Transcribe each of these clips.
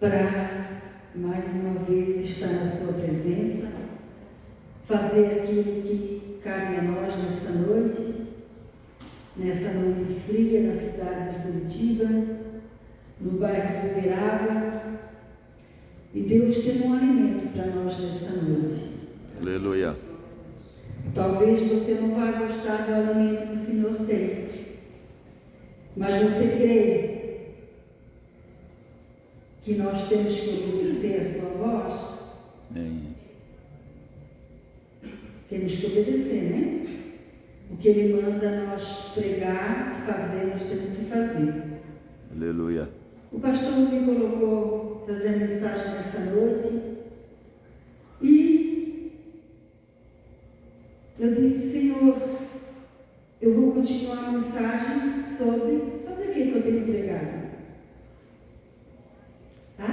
para mais uma vez estar na sua presença, fazer aquilo que cabe a nós nessa noite fria na cidade de Curitiba, no bairro de Uberaba. E Deus tem um alimento para nós nessa noite. Aleluia. Talvez você não vá gostar do alimento que o Senhor tem, mas você crê que nós temos que obedecer a sua voz? Temos que obedecer, né? O que Ele manda nós pregar, fazer, nós temos que fazer. Aleluia. O pastor me colocou trazer a mensagem nessa noite e eu disse: Senhor, eu vou continuar a mensagem sobre o que eu tenho pregado. Tá?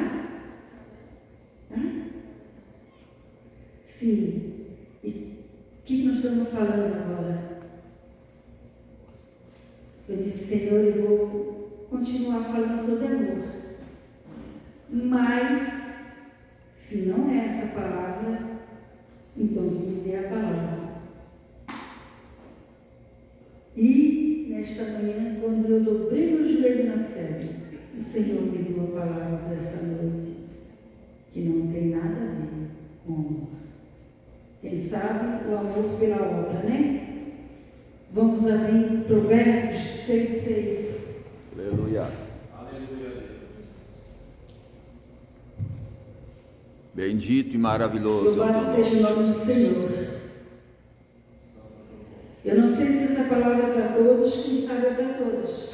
Sim. E o que nós estamos falando agora? Eu disse: Senhor, eu vou continuar falando sobre amor. Mas, se não é essa palavra, então que me dê a palavra. E, nesta manhã, quando eu dobrei meu joelho na sede, o Senhor me deu a palavra para essa noite, que não tem nada a ver com amor. Quem sabe o amor pela obra, né? Vamos abrir Provérbios 6:6. Aleluia. Bendito e maravilhoso. Louvado seja o nome do Senhor. Eu não sei se essa palavra é para todos, quem sabe é para todos.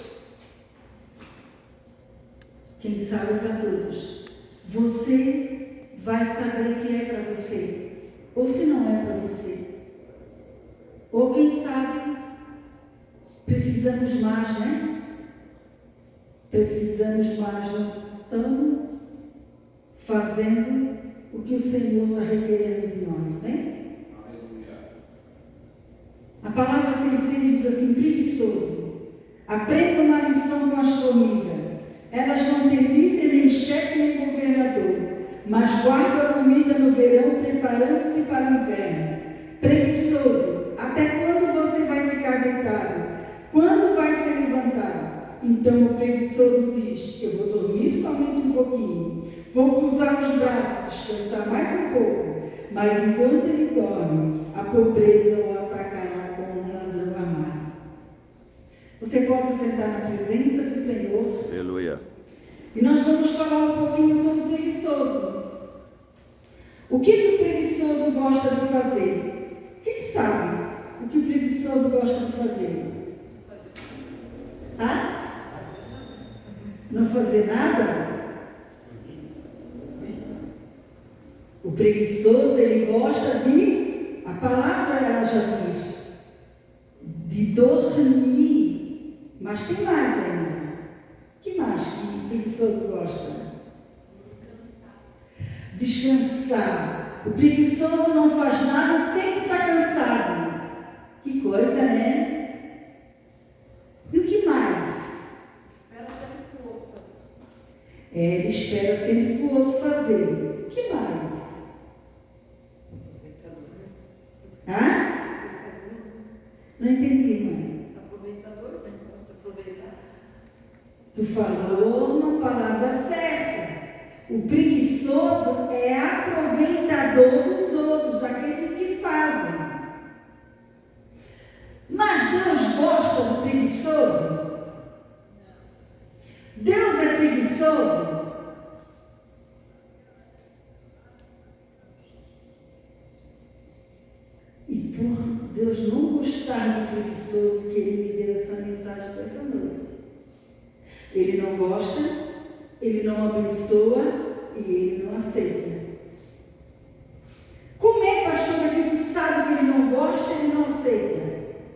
Quem sabe é para todos. Você vai saber que é para você, ou se não é para você. Ou quem sabe, precisamos mais, né? Precisamos mais, não estamos fazendo o que o Senhor está requerendo de nós, né? A palavra sensível diz assim: preguiçoso. Aprenda uma lição com as formigas. Elas não têm líder, nem chefe, nem governador, mas guardam a comida no verão, preparando-se para o inverno. Preguiçoso, até quando você vai ficar deitado? Quando vai se levantar? Então o preguiçoso diz: eu vou dormir somente um pouquinho, vou cruzar os braços, descansar mais um pouco. Mas enquanto ele dorme, a pobreza o atacará como um ladrão armado. Você pode se sentar na presença do Senhor. Aleluia. E nós vamos falar um pouquinho sobre o preguiçoso. O que o preguiçoso gosta de fazer? Quem sabe o que o preguiçoso gosta de fazer? Não fazer nada? O preguiçoso, ele gosta de, a palavra ela já diz, de dormir. Mas tem mais ainda. O que mais que o preguiçoso gosta? Descansar. O preguiçoso não faz nada, sempre está cansado. Que coisa, né? E o que mais? Espera sempre para o outro fazer. Ele espera sempre para o outro fazer. O que mais? Não entendi, mãe. Aproveitador, né? Aproveitar. Tu falou uma palavra certa. O preguiçoso é aproveitador dos outros, daqueles que fazem. Mas Deus gosta do preguiçoso? Deus é preguiçoso? E por Deus não gostar do preguiçoso, que Ele me deu essa mensagem para essa noite. Ele não gosta, Ele não abençoa e Ele não aceita. Como é, pastor, que tu sabe que Ele não gosta e Ele não aceita?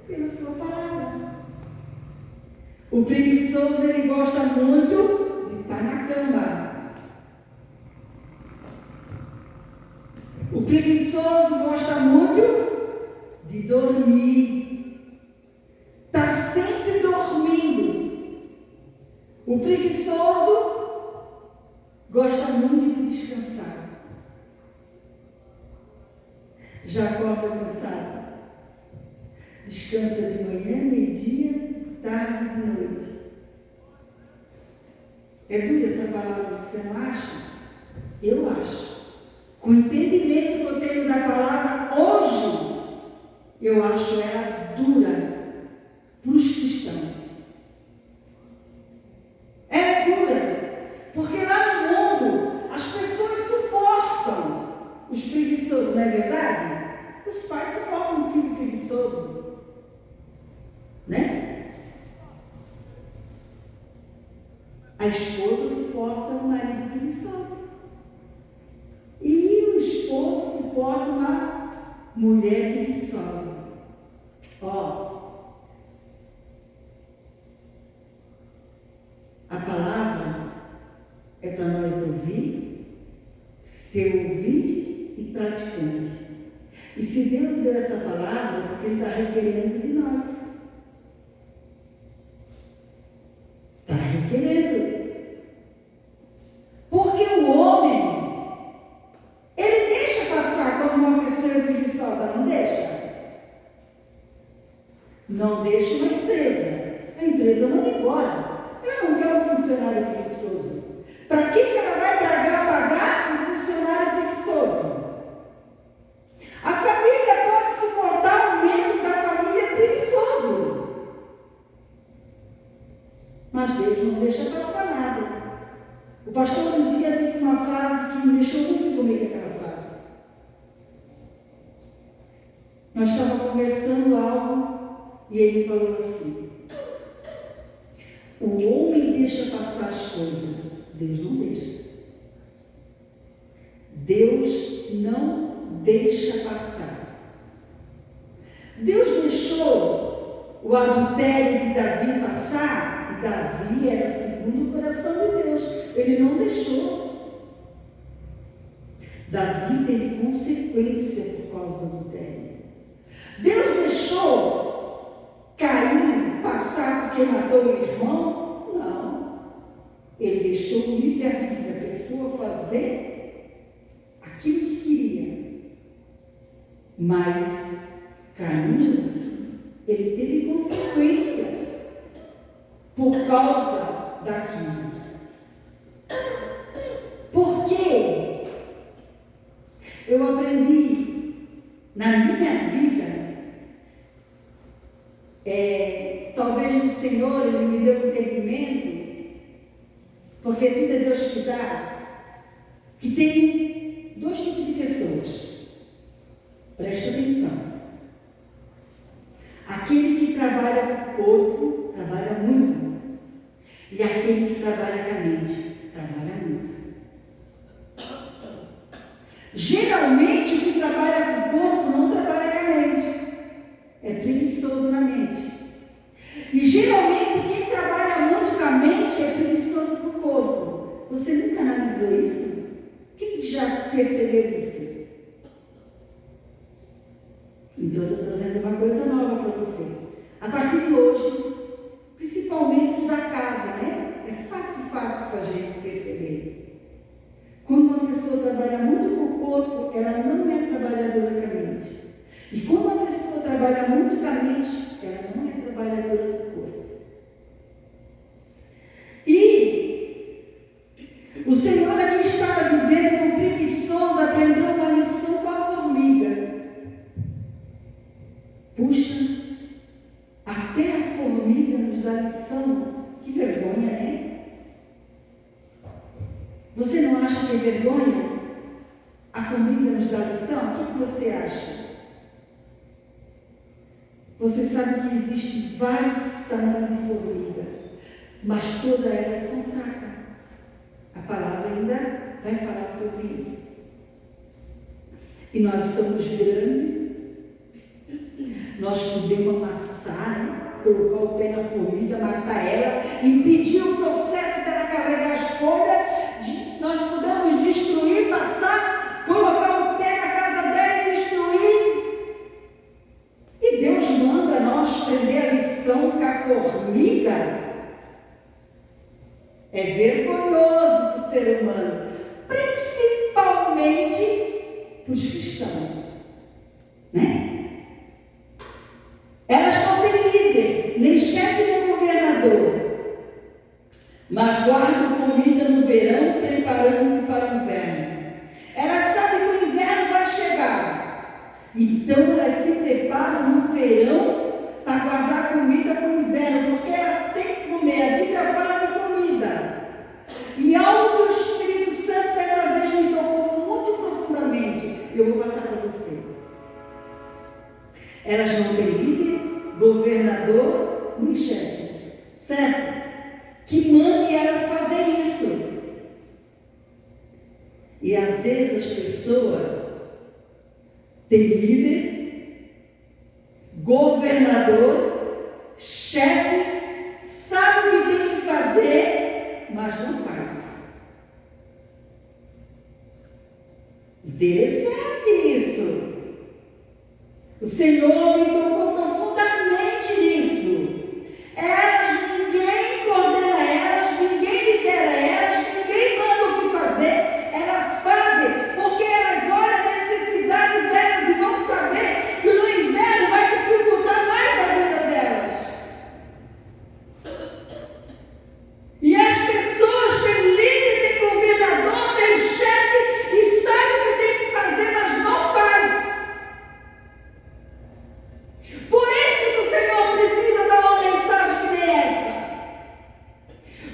Pela sua palavra. O preguiçoso, ele gosta muito de estar na cama. O preguiçoso gosta muito de dormir. Está sempre dormindo. O preguiçoso gosta muito de descansar. Já acorda cansado. Descansa de manhã, meio-dia, tarde e noite. É dura essa palavra, você não acha? Eu acho. Com o entendimento que eu tenho da palavra hoje, eu acho ela dura para os cristãos. Ela é dura, porque lá no mundo as pessoas suportam os preguiçosos, não é verdade? Os pais suportam um filho preguiçoso, né? A esposa suporta um marido preguiçoso. E o esposo suporta uma mulher preguiçosa. Ó, a palavra é para nós ouvir, ser ouvinte e praticante. E se Deus deu essa palavra, é porque Ele está requerendo de nós. Está requerendo. Porque o homem, ele deixa passar quando uma pessoa é preguiçosa, não deixa? Não deixa uma empresa. A empresa manda embora. Ela não quer um funcionário preguiçoso. Para que ela vai pagar um funcionário preguiçoso? A família pode suportar um membro da família preguiçoso. Mas Deus não deixa passar nada. O pastor um dia disse uma frase que me deixou muito comigo, aquela frase. Nós estávamos conversando algo e ele falou assim: o homem deixa passar as coisas, Deus não deixa. Deus não deixa passar. Deus deixou o adultério de Davi passar, e Davi era segundo o coração de Deus. Ele não deixou. Davi teve consequência por causa do adultério. Deus deixou Caim passar porque matou o irmão? Não. Ele deixou o livre-arbítrio, a pessoa fazer aquilo que queria. Mas Caim, ele teve consequência por causa daquilo. Por quê? Eu aprendi na minha vida, talvez no Senhor Ele me deu entendimento, porque tudo é Deus que dá, que tem dois tipos de pessoas. Presta atenção. Aquele que trabalha com o corpo, trabalha muito. E aquele que trabalha com a mente, trabalha muito. Geralmente, o que trabalha com o corpo não trabalha com a mente. É preguiçoso na mente. E geralmente, quem trabalha muito com a mente é preguiçoso com o corpo. Você nunca analisou isso? Quem já percebeu isso? Então, eu estou trazendo uma coisa nova para você. A partir de hoje, principalmente os da casa, né? É fácil para a gente perceber. Quando uma pessoa trabalha muito com o corpo, ela não é trabalhadora com a mente. E quando uma pessoa trabalha muito com a mente, ela não é trabalhadora com o corpo. E o Senhor aqui estava dizendo que o preguiçoso aprendeu uma lição com a formiga. Puxa, até a formiga nos dá lição. Que vergonha, né? Você não acha que é vergonha? A formiga nos dá lição? O que você acha? Você sabe que existem vários tamanhos de formiga, mas todas elas são fracas. A palavra ainda vai falar sobre isso. E nós somos grandes. Nós podemos amassar, né? Colocar o pé na formiga, matar ela, impedir o processo dela carregar as folhas. Nós podemos destruir, passar, colocar o pé na casa dela e destruir. E Deus manda nós aprender a lição com a formiga. É vergonha. glorioso para o ser humano, principalmente para os cristãos, né? Elas não têm líder, nem chefe, nem governador, mas guardam comida no verão, preparando-se para o inverno. Elas sabem que o inverno vai chegar, então elas se preparam no verão para guardar comida para o inverno, porque elas têm que comer. A Bíblia fala de comida. E algo que o Espírito Santo dessa vez me tocou muito profundamente, eu vou passar para você. Elas não têm líder, governador, nem chefe, certo? Que mande elas fazer isso. E às vezes as pessoas têm líder, governador, chefe, sabe o que tem que fazer, mas não faz. Interessante isso. O Senhor me tocou profundamente nisso. Elas, ninguém coordena elas, ninguém lidera elas, ninguém manda o que fazer. Elas fazem porque elas olham a necessidade delas e vão saber que no inverno vai dificultar mais a vida delas. E as pessoas têm líder, têm governador, têm chefe e sabem o que tem que fazer, mas não faz. Por isso que o Senhor precisa dar uma mensagem que nem essa.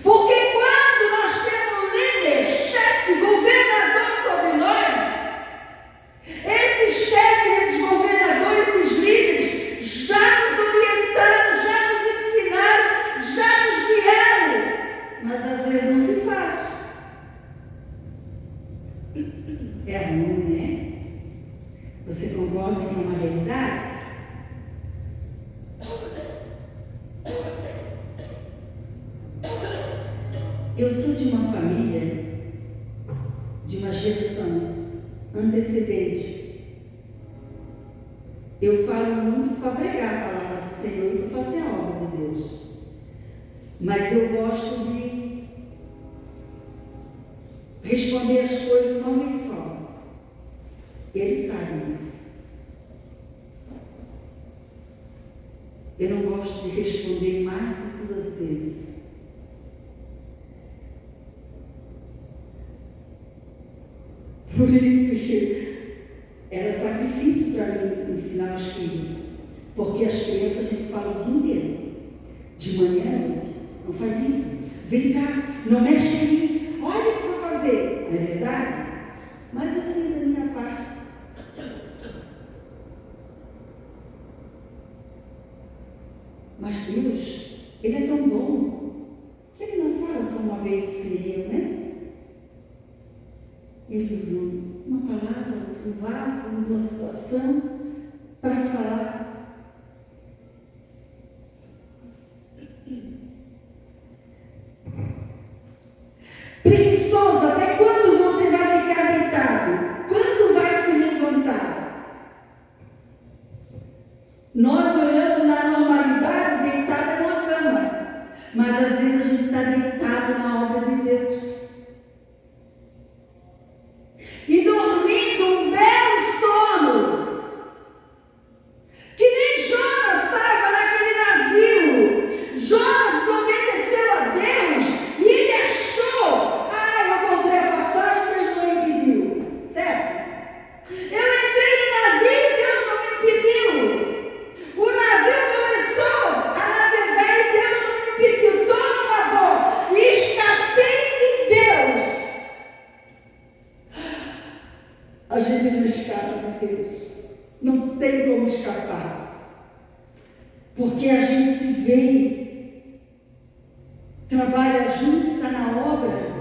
Porque quando nós temos líder, chefe, governador sobre nós, esses chefes, esses governadores, esses líderes já nos orientaram, já nos ensinaram, já nos guiaram, mas às vezes não se faz. É ruim, né? Você concorda que é uma realidade? Eu sou de uma família, de uma geração antecedente. Eu falo muito para pregar a palavra do Senhor e para fazer a obra de Deus. Mas eu gosto de responder as coisas uma vez só. Eles sabem isso. Eu não gosto de responder mais do que duas vezes. Por isso que era sacrifício para mim ensinar os filhos. Porque as crianças a gente fala o dia inteiro. De manhã à noite. Não faz isso. Vem cá, não mexe em mim. Olha o que eu vou fazer. Não é verdade? Mas eu fiz a minha parte. Mas Deus, Ele é tão bom que Ele não fala só uma vez que nem eu, né? Ele usa uma palavra, usa um vaso, usa uma situação para falar. Preguiçoso, até quando você vai ficar deitado? Quando vai se levantar? Nós olhando na normalidade, deitado numa cama. Mas às vezes a gente está deitado na obra de Deus. E dormindo um belo sono. Que nem Jonas estava naquele navio. Jonas obedeceu a Deus e ele achou: eu comprei a passagem, Deus não me impediu. Certo? Eu entrei no navio e Deus não me impediu. O navio começou a navegar e Deus não me impediu. Estou numa boa e escapei de Deus. A gente não escapa de Deus. Não tem como escapar. Porque a gente se vê, trabalha junto, está na obra.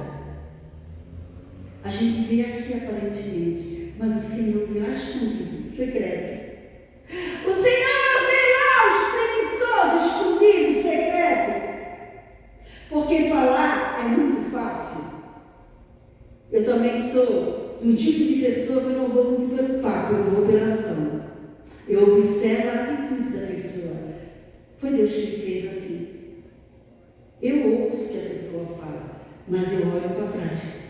A gente vê aqui aparentemente, mas o Senhor vê lá escondido, secreto. O Senhor vê lá os preguiçosos, escondidos, secreto. Porque falar é muito fácil. Eu também sou um tipo de pessoa que eu não vou muito pelo papo, eu vou pela ação. Eu observo a atitude da pessoa. Foi Deus que me fez assim. Eu ouço o que a pessoa fala, mas eu olho para a prática.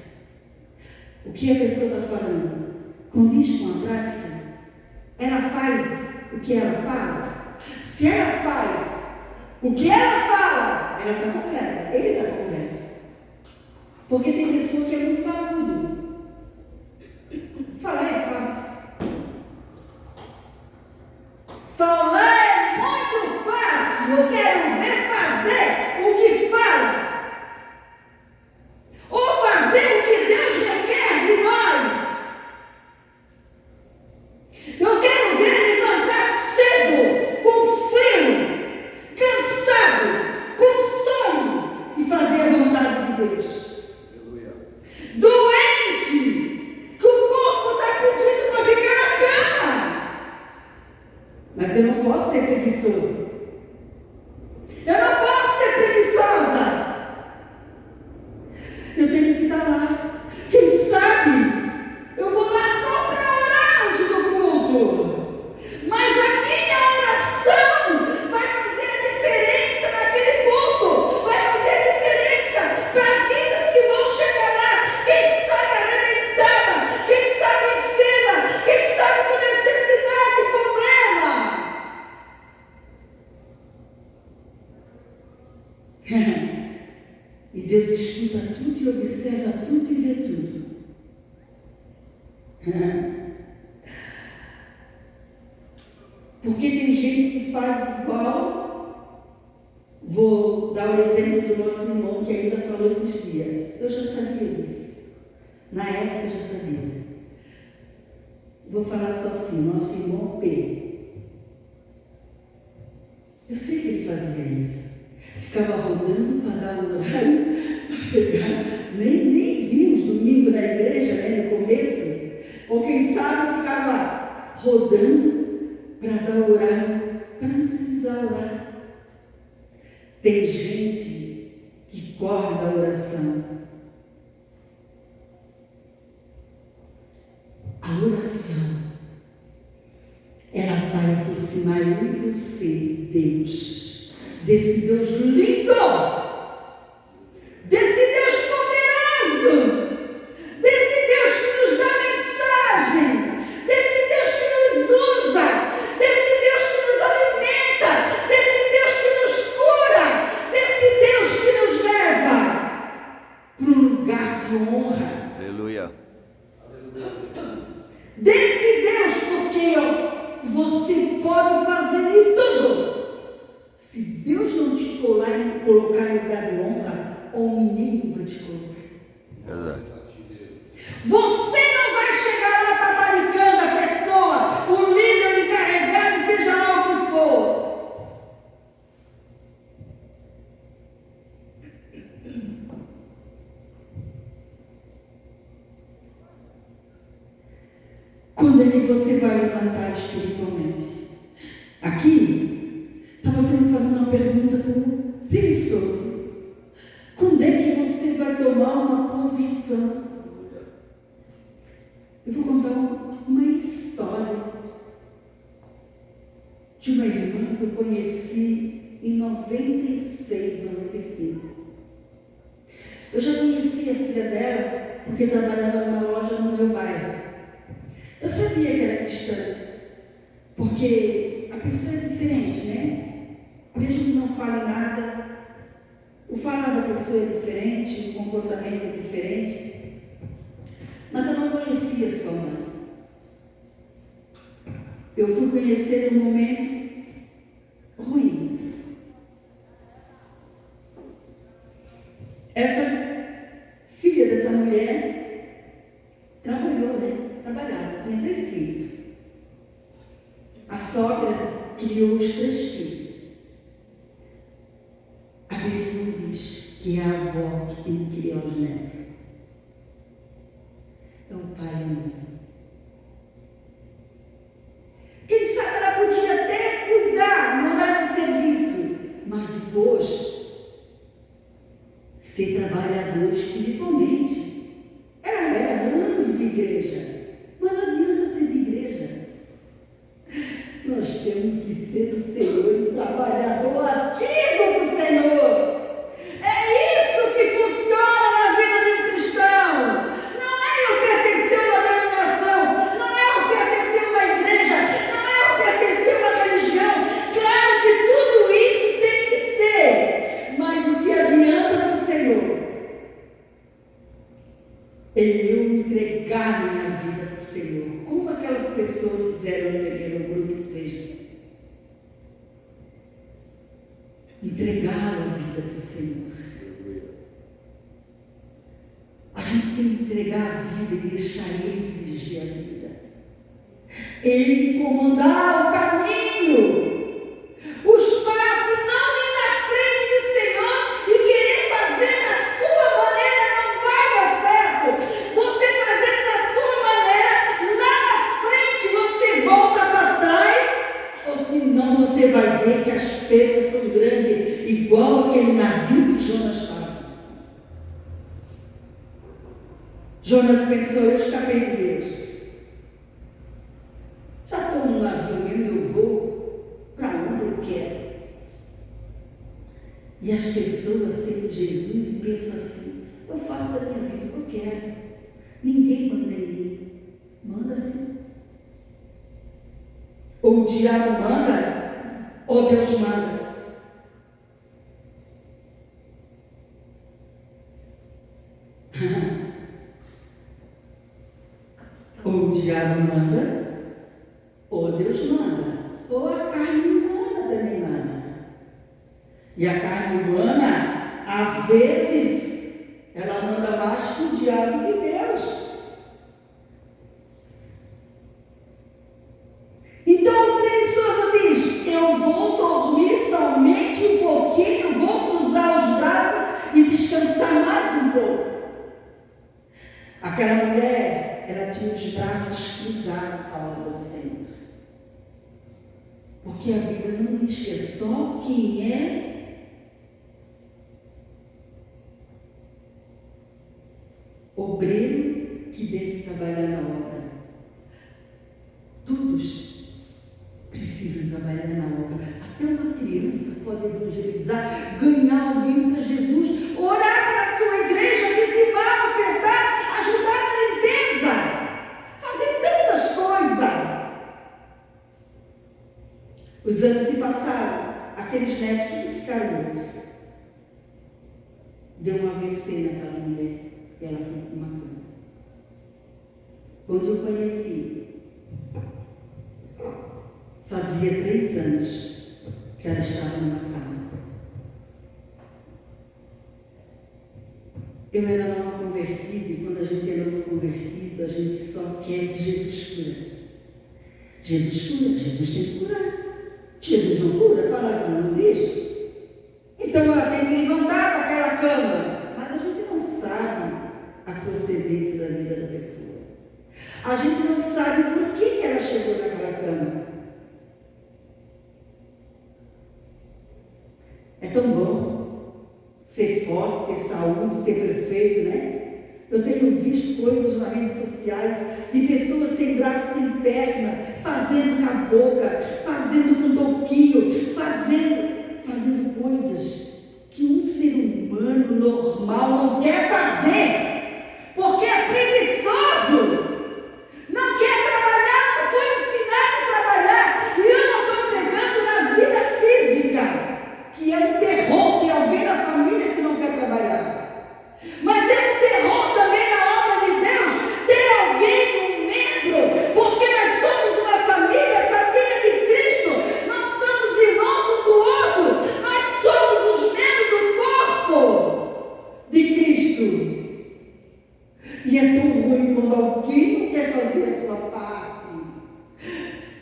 O que a pessoa está falando condiz com a prática? Ela faz o que ela fala? Se ela faz o que ela fala, ela está completa, ele está completo. Porque tem pessoa que é muito barulho. Falar é fácil. Falar é muito fácil. Eu quero ver fazer o que fala. Ou fazer o que Deus requer de nós. Eu quero ver levantar cedo, com frio, cansado, com sono e fazer a vontade de Deus. Doente, que o corpo está pedindo para ficar na cama. Mas eu não posso ser preguiçoso. Eu não posso ser preguiçosa. Eu tenho que estar lá. Quem sabe eu vou lá só para orar antes do culto. Mas a minha oração vai fazer a diferença naquele culto. Vai fazer a diferença para vidas que vão chegar lá. Quem sabe arrebentada, quem sabe enferma, quem sabe com necessidade e problema. E Deus escuta tudo e observa tudo e vê tudo. Porque tem gente que faz igual. Vou dar o exemplo do nosso irmão que ainda falou esses dias. Eu já sabia disso. Na época eu já sabia. Vou falar só assim, nosso irmão P. Eu sei que ele fazia isso. Ficava rodando para dar um horário para chegar. Nem vi os domingos na igreja, né, no começo. Ou quem sabe ficava rodando para dar o horário, para não precisar orar. Tem gente que corre da oração. A oração, ela vai aproximar eu e você, Deus, desse Deus lindo, desse Deus poderoso, desse Deus que nos dá mensagem, desse Deus que nos usa, desse Deus que nos alimenta, desse Deus que nos cura, desse Deus que nos leva para um lugar de honra. Aleluia. Desse Deus, porque você pode fazer de tudo. Se Deus não te colocar em lugar de honra, o menino vai te colocar. Verdade. Você não vai chegar lá tabaricando a pessoa, o líder, o encarregado, seja lá o que for. Quando é que você vai levantar espiritualmente? Aqui, estava sendo fazendo uma pergunta para um preguiçoso. Quando é que você vai tomar uma posição? Eu vou contar uma história de uma irmã que eu conheci em 96, 95. Eu já conhecia a filha dela porque trabalhava numa loja no meu bairro. Eu sabia que era cristã, porque a pessoa é diferente, né? Mesmo que não fale nada, o falar da pessoa é diferente, o comportamento é diferente. Mas eu não conhecia sua mãe. Eu fui conhecer num momento ruim. Essa filha dessa mulher trabalhou, né? Trabalhava, tinha 3 filhos. A sogra criou os 3 filhos. A Bíblia não diz que é a avó que tem que criar os netos. É o pai e a mãe. Quem sabe ela podia até cuidar, mandar no serviço, mas depois ser trabalhadora espiritualmente. Ela era anos de igreja. Mas não adianta ser de igreja. Nós temos que ser do Senhor e trabalhador ativo do Senhor. É isso que funciona na eu entregar minha vida para o Senhor, como aquelas pessoas fizeram no pequeno grupo que seja. Entregar a vida para o Senhor. A gente tem que entregar a vida e deixar Ele dirigir a vida. Ele comandar o caminho. Os passos, não ir na frente do Senhor e querer fazer da sua maneira, não vai dar certo. Você fazendo da sua maneira, lá na frente você volta para trás, ou senão você vai ver que as perdas são grandes, igual aquele navio que Jonas estava. Jonas pensou, eu escapei de Deus. Já estou no navio mesmo, eu vou para onde eu quero. E as pessoas aceitam Jesus e pensam assim, eu faço a minha vida o que eu quero. Ninguém manda em mim. Manda sim. Ou o diabo manda, ou Deus manda. Ou o diabo manda, ou Deus manda, ou a carne humana também manda. E a carne humana, às vezes, ela manda mais que o diabo que Deus. Então o preguiçoso diz, eu vou dormir somente um pouquinho, vou cruzar os braços e descansar mais um pouco. Aquela mulher, ela tinha os braços cruzados à obra do Senhor. Porque a Bíblia não diz que é só quem é obreiro que deve trabalhar na obra. Todos precisam trabalhar na obra. Até uma criança pode evangelizar, ganhar alguém para Jesus, orar para a sua igreja, dizimar, ofertar, ajudar na limpeza, fazer tantas coisas. Os anos se passaram, aqueles netos todos ficaram loucos. Deu uma AVC naquela mulher e ela foi para uma cama. Onde eu conheci, fazia 3 anos que ela estava numa cama. Eu era nova convertida e quando a gente é novo convertido, a gente só quer que Jesus cura. Jesus cura, Jesus tem que curar. Jesus não cura, a palavra não diz. Então ela tem que levantar daquela cama. Mas a gente não sabe a procedência da vida da pessoa. A gente não sabe por que ela chegou naquela cama. É tão bom ser forte, ter saúde, ser perfeito, né? Eu tenho visto coisas nas redes sociais de pessoas sem braço, sem perna, fazendo com a boca, fazendo com o toquinho, fazendo coisas que um ser humano normal não quer fazer, porque é preguiçoso, não quer trabalhar, não foi ensinado a trabalhar. E eu não estou pregando na vida física, que é um terror, tem alguém na família que não quer trabalhar, mas é um terror também na obra de Deus, ter alguém, um membro, porque nós somos uma família, família de Cristo, nós somos irmãos um do outro, nós somos os membros do corpo de Cristo. E é tão ruim quando alguém não quer fazer a sua parte.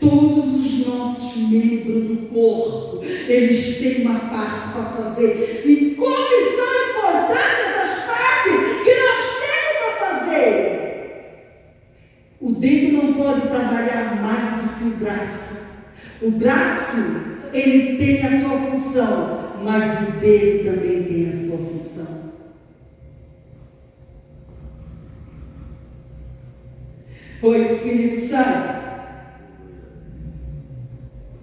Todos os nossos membros do corpo, eles têm uma parte para fazer. E como são importantes as partes que nós temos para fazer. O dedo não pode trabalhar mais do que o braço. O braço, ele tem a sua função, mas o dedo também tem a sua função. O Espírito Santo,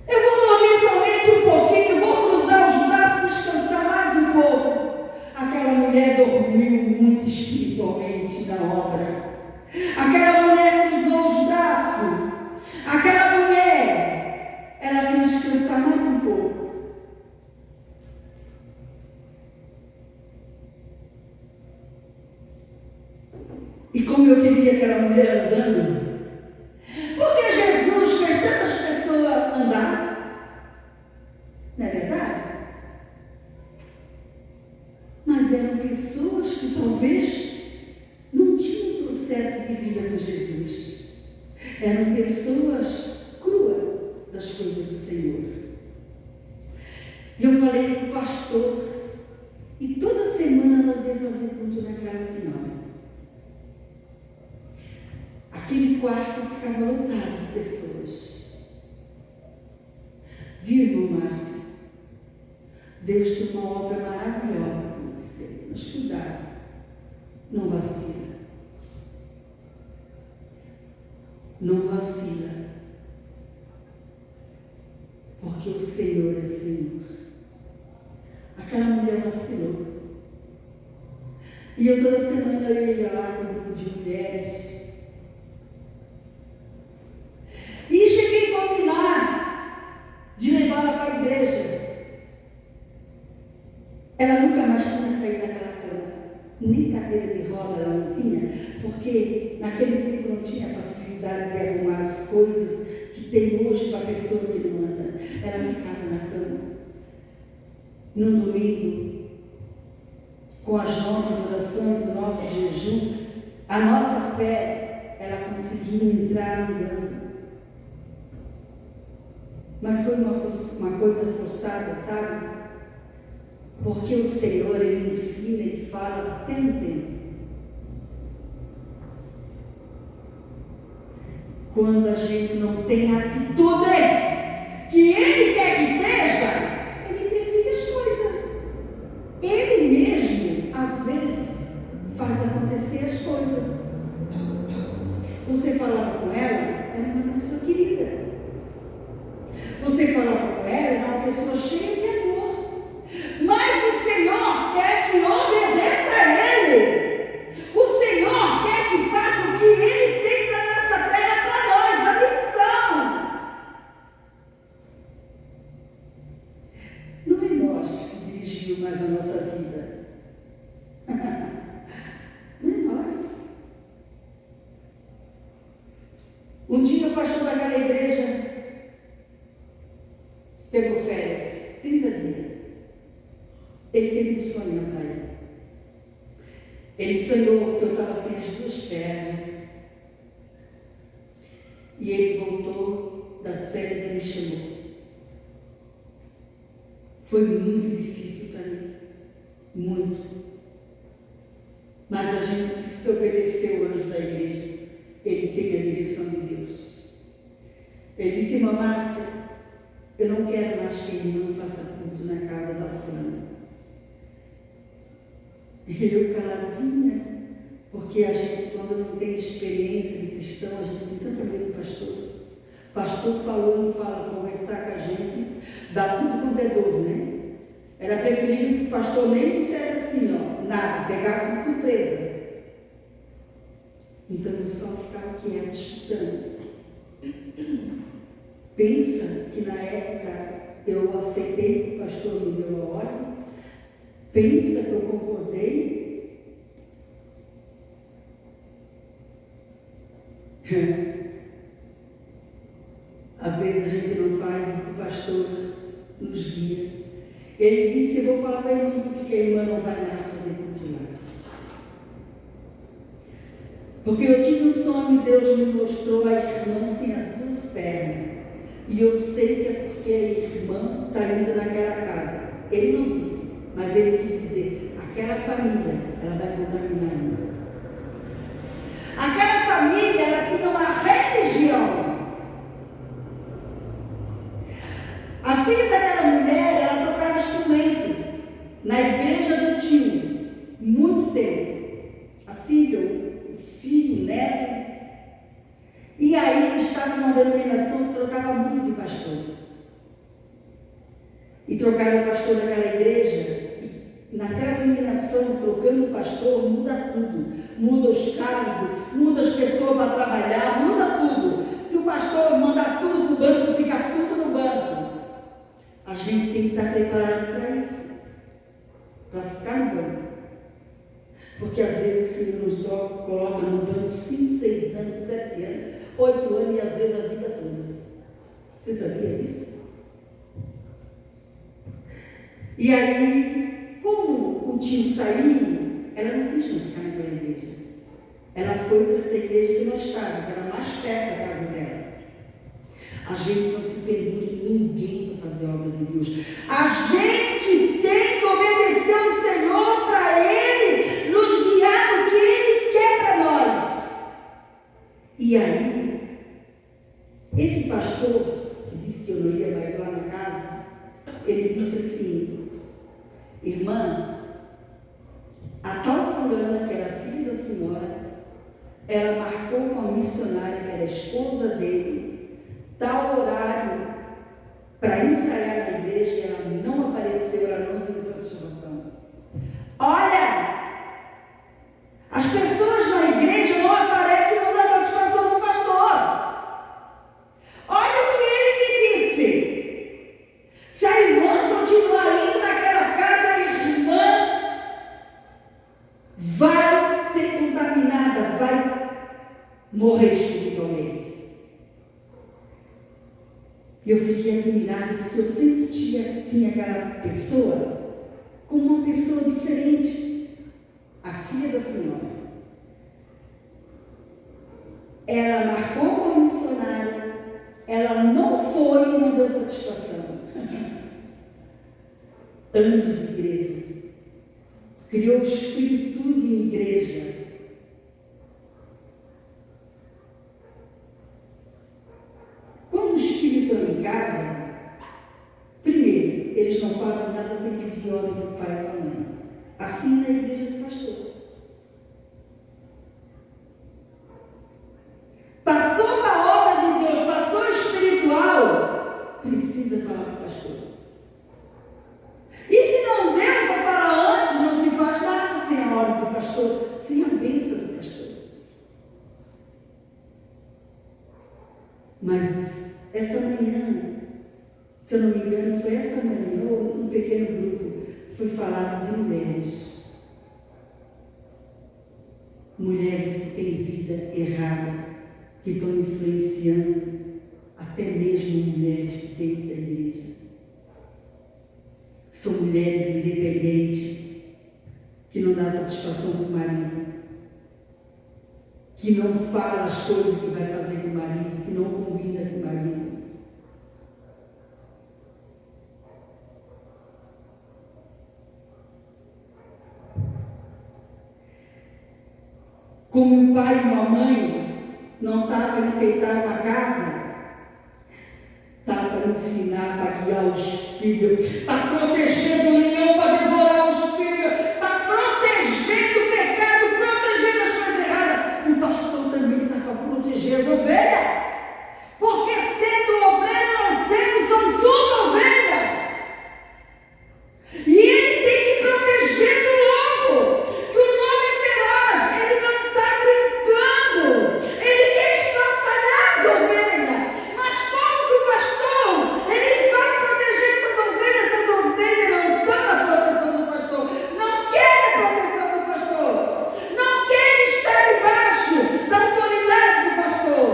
eu vou dormir somente um pouquinho, vou cruzar os braços, descansar mais um pouco. Aquela mulher dormiu muito espiritualmente na obra. Aquela mulher cruzou os braços. Aquela mulher, ela quis descansar mais um pouco. E como eu queria aquela mulher andando. Porque Jesus fez tantas pessoas andar. Não é verdade? Mas eram pessoas que talvez não tinham processo de vida com Jesus. Eram pessoas cruas das coisas do Senhor. E eu falei com o pastor, e toda semana nós íamos fazer culto naquela senhora. Aquele quarto ficava lotado de pessoas. Viu, irmão Márcio? Deus tem uma obra maravilhosa com você. Mas cuidado, não vacila. Não vacila. Porque o Senhor é Senhor. Aquela mulher vacilou. E eu toda semana eu ia lá com um grupo de mulheres. E cheguei a combinar de levá-la para a igreja. Ela nunca mais tinha saído daquela cama. Nem cadeira de roda ela não tinha, porque naquele tempo não tinha facilidade de arrumar as coisas que tem hoje para a pessoa que não anda. Ela ficava na cama. No domingo, com as nossas orações, o nosso jejum, a nossa fé, ela conseguia entrar andando. Mas foi uma coisa forçada, sabe? Porque o Senhor, Ele ensina e fala até no tempo. Quando a gente não tem a atitude que Ele quer que esteja, Ele permite as coisas. Ele mesmo, às vezes, faz acontecer as coisas. Você falava com ela, era uma pessoa querida. Você falava com ela, era uma pessoa cheia de amor. Mas o Senhor quer que obedeça a Ele. O Senhor quer que faça o que Ele tem para nessa terra, para nós, a missão. Não é nós que dirigimos mais a nossa vida. Não é nós. Um dia o pastor daquela igreja pegou férias, 30 dias. Ele teve um sonho na praia. Ele sonhou que eu estava sem as duas pernas. E ele voltou das férias e me chamou. Foi muito difícil para mim. Muito. Mas a gente precisa obedecer o anjo da igreja. Ele tem a direção de Deus. Ele disse: irmã Márcia, eu não quero mais que a irmã faça culto na casa da fulana. E eu caladinha, porque a gente, quando não tem experiência de cristão, a gente tem tanto medo do pastor. O pastor falou e fala, conversar com a gente, dá tudo quanto é dor, né? Era preferível que o pastor nem dissesse assim, ó, nada, pegasse de surpresa. Então eu só ficava quieta, escutando. Pensa que na época eu aceitei que o pastor me deu a ordem. Pensa que eu concordei. Às vezes a gente não faz o que o pastor nos guia. Ele disse: eu vou falar para ele tudo que a irmã não vai mais fazer continuar. Porque eu tive um sonho e Deus me mostrou a irmã sem as duas pernas. E eu sei que é porque a irmã está indo naquela casa. Ele não disse, mas ele quis dizer: aquela família, ela vai contaminar a irmã. Aquela família, ela tinha uma religião. A filha daquela mulher, ela tocava instrumento na igreja do tio, muito tempo. A filha, o filho, o neto. E aí ele estava numa denominação que trocava muito de pastor. E trocaram o pastor daquela igreja. E naquela denominação, trocando o pastor, muda tudo. Muda os cargos, muda as pessoas para trabalhar, muda tudo. Se o pastor manda tudo para o banco, fica tudo no banco. A gente tem que estar preparado para isso. Para ficar no banco. Porque às vezes o Senhor nos coloca no banco 5, 6 anos, 7 anos, 8 anos e às vezes a vida toda. Você sabia disso? E aí, como o tio saiu, ela não quis mais ficar naquela igreja. Ela foi para essa igreja que nós estávamos, que era mais perto da casa dela. A gente não se pendura em ninguém para fazer a obra de Deus. A gente tem que obedecer ao Senhor para Ele nos guiar no que Ele quer para nós. E aí, esse pastor, que disse que eu não ia mais lá na casa, ele disse assim: irmã, a tal fulana, que era filha da senhora, ela marcou com a missionária, que era a esposa dele, tal horário para ensaiar na igreja, e ela não apareceu, ela não deu satisfação. Olha, as pessoas na igreja não aparecem e não dão satisfação do pastor. Olha o que ele me disse. Se a irmã continuar indo naquela casa, a irmã vai ser contaminada, vai morrer espiritualmente. Eu fiquei admirada, porque eu sempre tinha aquela pessoa como uma pessoa diferente. A filha da senhora. Ela marcou com a missionária, ela não foi e não deu satisfação. Anos de igreja. Criou os filhos tudo em igreja. Quando os filhos estão em casa, primeiro, eles não fazem nada sem pedir ordem do pai e da mãe. Assim na igreja do pastor. Passou para a obra de Deus, passou espiritual, precisa falar para o pastor. E se não deu para falar antes, não se faz nada sem a ordem do pastor, sem a bênção do pastor. Mas essa manhã, se eu não me engano, foi essa manhã, ou um pequeno grupo, foi falado de mulheres. Mulheres que têm vida errada, que estão influenciando até mesmo mulheres dentro da igreja. São mulheres independentes, que não dão satisfação para o marido, que não falam as coisas que vai fazer com o marido, que não combina com o marido. Como o pai e uma mãe não está para enfeitar uma casa, está para ensinar, para guiar os filhos, para proteger do leão, para devorar os filhos, para proteger do pecado, proteger das coisas erradas. O pastor também está para proteger as ovelhas, porque sendo obreiro ou não sendo, são tudo ovelhas. E ele tem que proteger do lobo, que o lobo é feroz, ele não está brincando, ele quer estraçalhar as ovelhas. Mas como que o pastor, ele vai proteger essas ovelhas não estão na proteção do pastor, não querem a proteção do pastor, não querem estar debaixo da autoridade do pastor.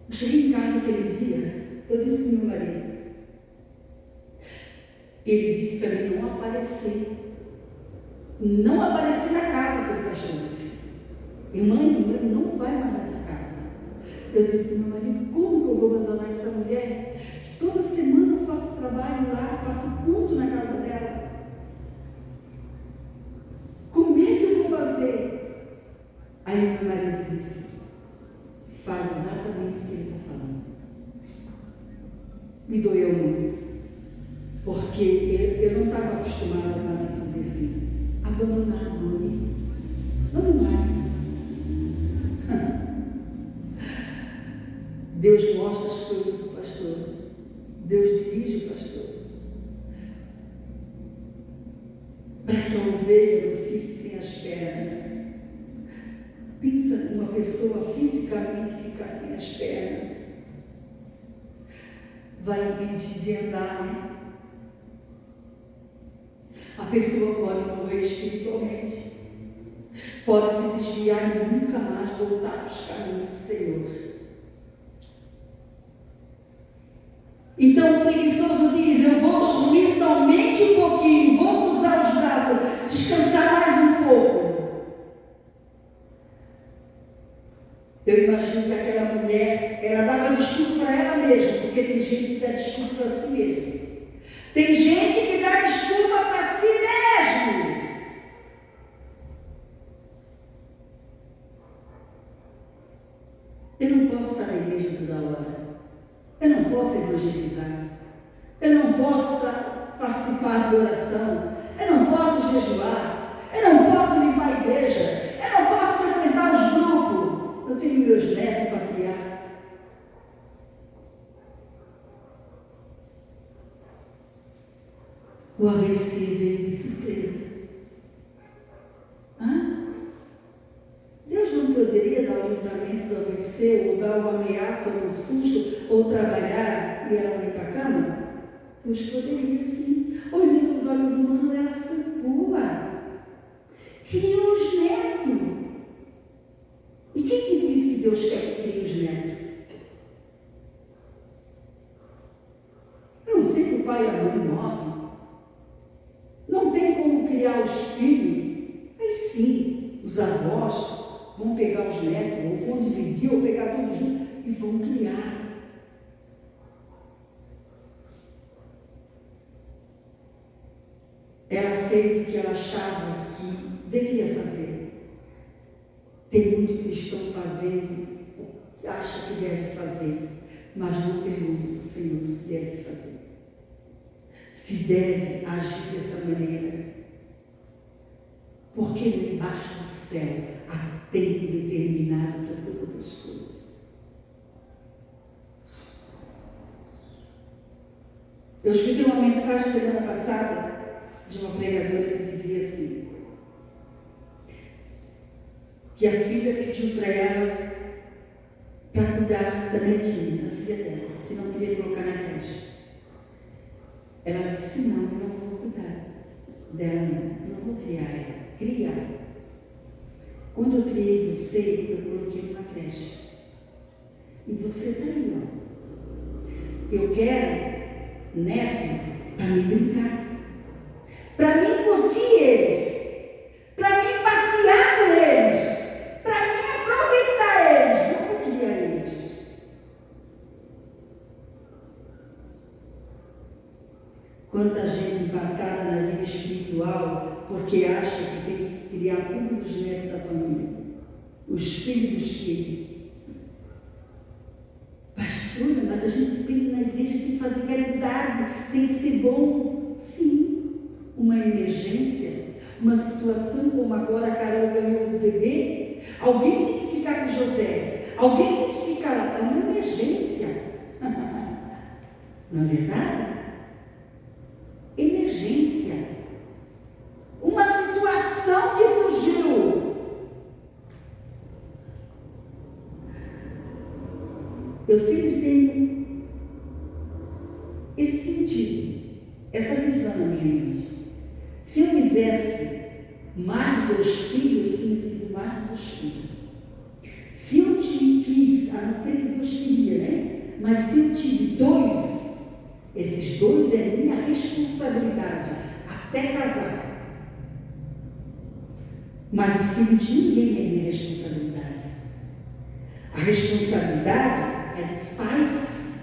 Eu cheguei em casa aquele dia, eu disse para o meu marido, ele disse para mim não aparecer na casa que o pastor disse. Irmã, não vai mais nessa casa. Eu disse para o meu marido, como que eu vou abandonar essa mulher? Que toda semana eu faço trabalho lá, faço culto na casa dela. Como é que eu vou fazer? Aí meu marido disse, faz exatamente o que ele está falando. Me doeu muito, porque eu não estava acostumada com uma atitude assim. Abandonar a mãe, não mais. Deus mostra as coisas para o pastor, Deus dirige o pastor, para que a ovelha não fique sem as pernas. Pensa uma pessoa fisicamente ficar sem as pernas. vai impedir de andar, né? A pessoa pode morrer espiritualmente, pode se desviar e nunca mais voltar para os caminhos do Senhor. Então o preguiçoso diz: eu vou dormir somente um pouquinho, vou cruzar os braços, descansar mais um pouco. Eu imagino que aquela mulher, ela dava desculpa para ela mesma, porque tem gente que dá desculpa para si mesmo. Tem gente que dá desculpa para si mesmo. Eu não posso estar na igreja toda hora. Eu não posso evangelizar. Eu não posso participar de oração. Eu não posso jejuar. Eu não posso limpar a igreja. Eu não posso frequentar os grupos. Eu tenho meus netos para criar. O AVC veio de surpresa. Deus não poderia dar o livramento do AVC, ou dar uma ameaça, ou um susto, ou trabalhar e ela não ir para a cama? Deus poderia sim. Olhando os olhos humanos, ela foi boa. Criou os netos. E quem que disse que Deus quer que crie os netos? Eu não sei que o pai e a mãe morrem. Não tem como criar os filhos. Aí sim, os avós vão pegar os netos, ou vão dividir, ou pegar todos juntos e vão criar. Ela fez o que ela achava que devia fazer. Tem muito cristão fazendo o que acha que deve fazer, mas não pergunta para o Senhor se deve fazer. Se deve agir dessa maneira. Porque embaixo do céu há tempo determinado para todas as coisas. Eu escutei uma mensagem semana passada de uma pregadora que dizia assim, que a filha pediu para ela para cuidar da netinha, da filha dela, que não queria colocar na creche. Ela disse: não, eu não vou cuidar dela, não vou criar ela, criar. Quando eu criei você, eu coloquei numa creche. E você está aí, ó. Eu quero neto para me brincar, para mim curtir eles, para mim passear com eles, para mim aproveitar eles, não para criar eles. Quanta gente empatada na vida espiritual porque acha que tem que criar todos os netos da família, os filhos dos filhos. Pastora, mas a gente pensa na igreja que tem que fazer caridade, tem que ser bom. Sim, uma emergência, uma situação como agora a Carol ganhou os bebês, alguém tem que ficar com José, alguém tem que ficar lá, é uma emergência. Não é verdade? Emergência. Uma situação que surgiu. Eu sempre tenho esse sentido, essa visão na minha mente. Se eu quisesse mais de 2 filhos, eu tinha tido mais de 2 filhos. Se eu quis, a não ser que Deus queria, né? Mas se eu tive 2, esses 2 é minha responsabilidade até casar. Mas o filho de ninguém é minha responsabilidade. A responsabilidade é dos pais.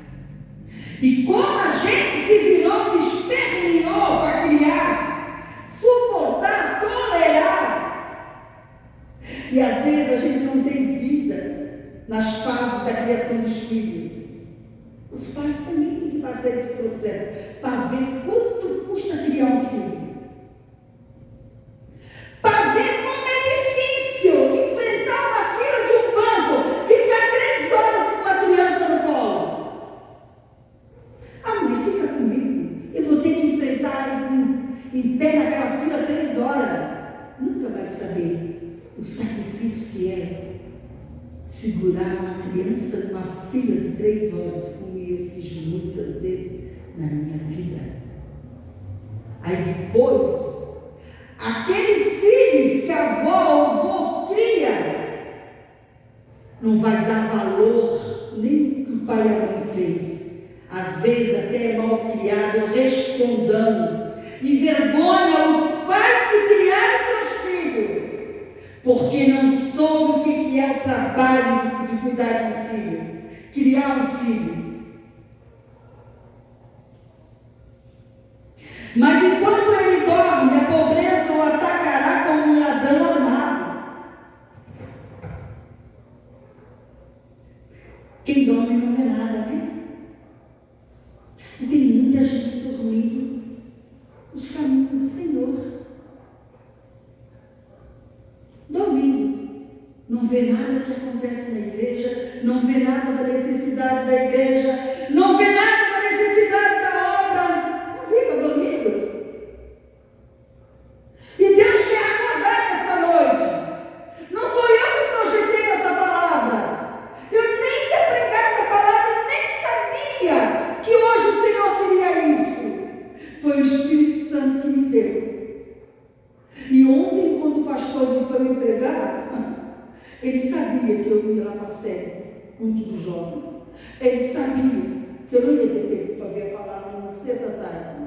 E como a gente se virou, se esperneou para criar, suportar, tolerar. E às vezes a gente não tem vida nas fases da criação dos filhos. Os pais também têm que passar esse processo para ver quanto custa criar um filho. Para ver como é difícil enfrentar uma fila de um banco, ficar 3 horas com uma criança no colo. A mãe fica comigo, eu vou ter que enfrentar em pé naquela fila 3 horas. Nunca vai saber o sacrifício que é segurar uma criança numa fila de 3 horas, como eu fiz muitas vezes. na minha vida. Aí depois, aqueles filhos que a avó ou avô cria, não vai dar valor nem o que o pai e a mãe fez. Às vezes até é mal criado, respondendo, envergonha os pais que criaram seus filhos, porque não soube o que é o trabalho de cuidar de um filho, criar um filho. Mas enquanto ele dorme, a pobreza o atacará como um ladrão armado. Quem dorme não vê nada, né? E tem muita gente dormindo nos caminhos do Senhor. Dormindo. Não vê nada que acontece na igreja, não vê nada da necessidade da igreja, não vê nada da necessidade da obra. Não vê, está dormindo. E Deus quer acordar nessa noite. Não foi eu que projetei essa palavra. Eu nem ia pregar essa palavra, nem sabia que hoje o Senhor queria isso. Foi o Espírito Santo que me deu. E ontem, quando o pastor disse para me pregar, ele sabia que eu não ia lá para a sede, culto do jovem. Ele sabia que eu não ia ter tempo para ver a palavra na sexta-tarde.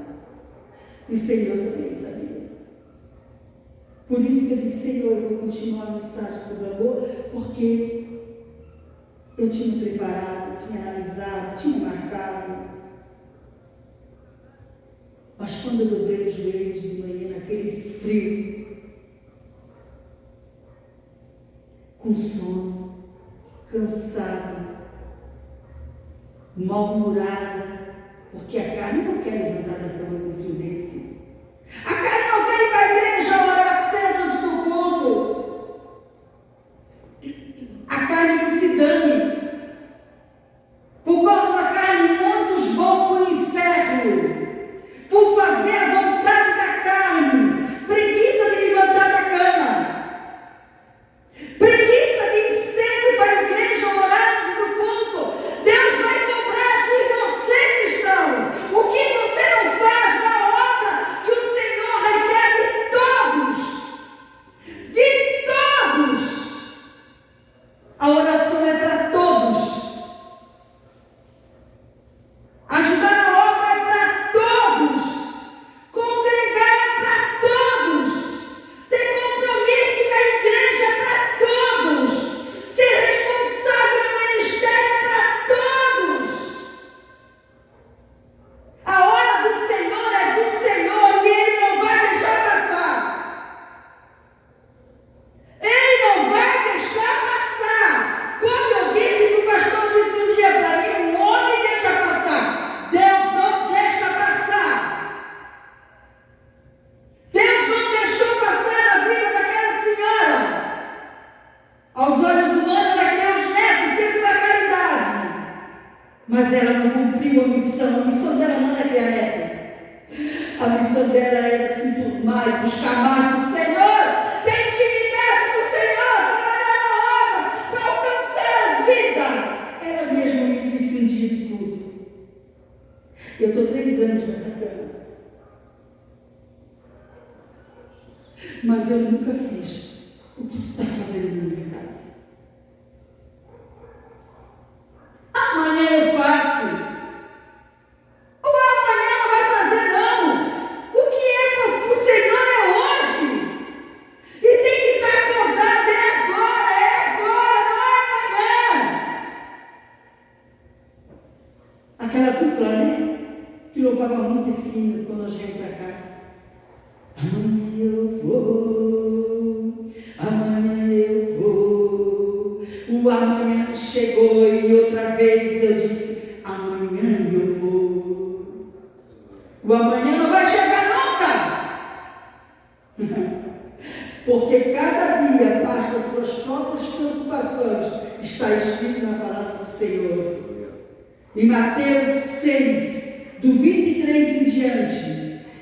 E o Senhor também sabia. Por isso que eu disse, Senhor, eu vou continuar a mensagem sobre amor, porque eu tinha preparado, tinha analisado, tinha marcado. Mas quando eu dobrei os joelhos de manhã, naquele frio, com sono, cansada, mal-humorada, porque a carne não quer levantar da cama com frio desse. A carne não quer ir para a igreja orar cedo antes do culto. A carne que se dane. Por causa da carne, muitos vão para o inferno. Por fazer a vontade da carne. Preguiça de levantar da cama. Preguiça de ir cedo para a igreja orar antes do culto. Deus vai cobrar de você, cristão. O que você não faz na obra que o Senhor requer de todos. De todos. A oração é para todos. Ajudar na obra é para todos. Congregar é para todos. Ter compromisso com a igreja é para todos. Ser responsável no ministério é para todos. A hora do Senhor é do Senhor e Ele não vai deixar passar. Ele não vai deixar passar. Como eu disse, que o pastor disse um dia para mim, um homem deixa passar. Deus não deixa passar. Deus não deixou passar a vida daquela senhora. Aos olhos humanos, ela criou os netos, fez uma caridade. Mas ela não cumpriu a missão dela não era criar neto. A missão dela era se enturmar e buscar mais do Senhor, ter intimidade com o Senhor, trabalhar na obra, para alcançar as vidas. Ela mesma me disse um dia de culto. Eu estou 3 anos nessa cama. Mas eu nunca fiz o que tu está fazendo na minha casa. Amanhã eu faço. Ou amanhã não vai fazer, não. O que é para o Senhor é hoje. E tem que estar acordado, é agora, não é amanhã. Aquela dupla, né? Que louvava muito esse hino quando nós viemos para cá. Amanhã eu vou, amanhã eu vou. O amanhã chegou e outra vez eu disse, amanhã eu vou. O amanhã não vai chegar nunca. Porque cada dia basta as suas próprias preocupações. Está escrito na palavra do Senhor. Em Mateus 6, do 23 em diante.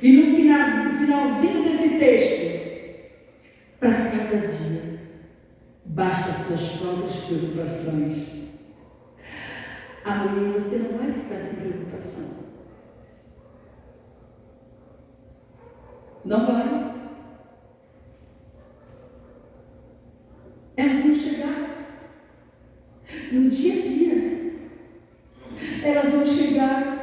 E no finalzinho desse texto, para cada dia, basta as suas próprias preocupações. Amanhã você não vai ficar sem preocupação. Não vai. Elas vão chegar no dia a dia. Elas vão chegar.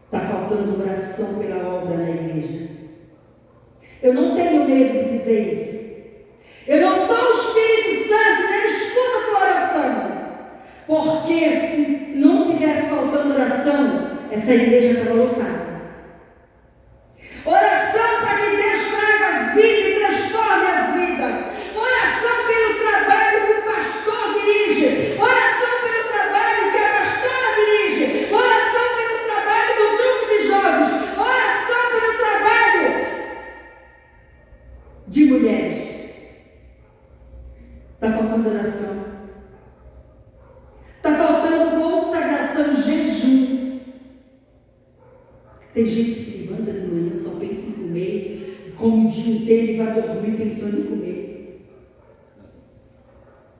Está faltando oração pela obra na igreja. Eu não tenho medo de dizer isso. Eu não sou o Espírito Santo, nem escuto a tua oração. Porque se não tivesse faltando oração, essa igreja estava lotada. Oração para que Deus traga vida e transforme a vida. Oração pelo trabalho que o pastor dirige. Oração pelo trabalho que a pastora dirige. Oração pelo trabalho do grupo de jovens. Oração pelo trabalho de mulheres. Está faltando oração. Está faltando consagração, jejum. Tem gente que levanta de manhã, só pensa em comer, come o dia inteiro e vai dormir pensando em comer.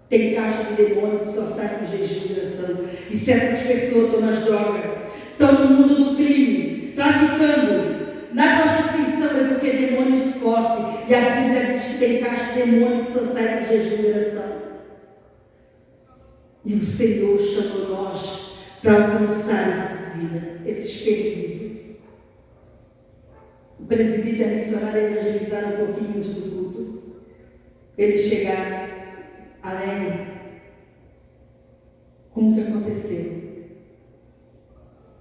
Tem caixa de demônio que só sai com jejum e oração. E certas pessoas estão nas drogas, estão no mundo do crime, traficando, na prostituição, é porque demônio é forte. E a Bíblia diz que tem caixa de demônio que só sai com jejum e oração. E o Senhor chamou nós para alcançar essas vidas, esses perdidos. O presbítero e a missionária evangelizaram um pouquinho antes do culto. Eles chegaram alegre com o que aconteceu.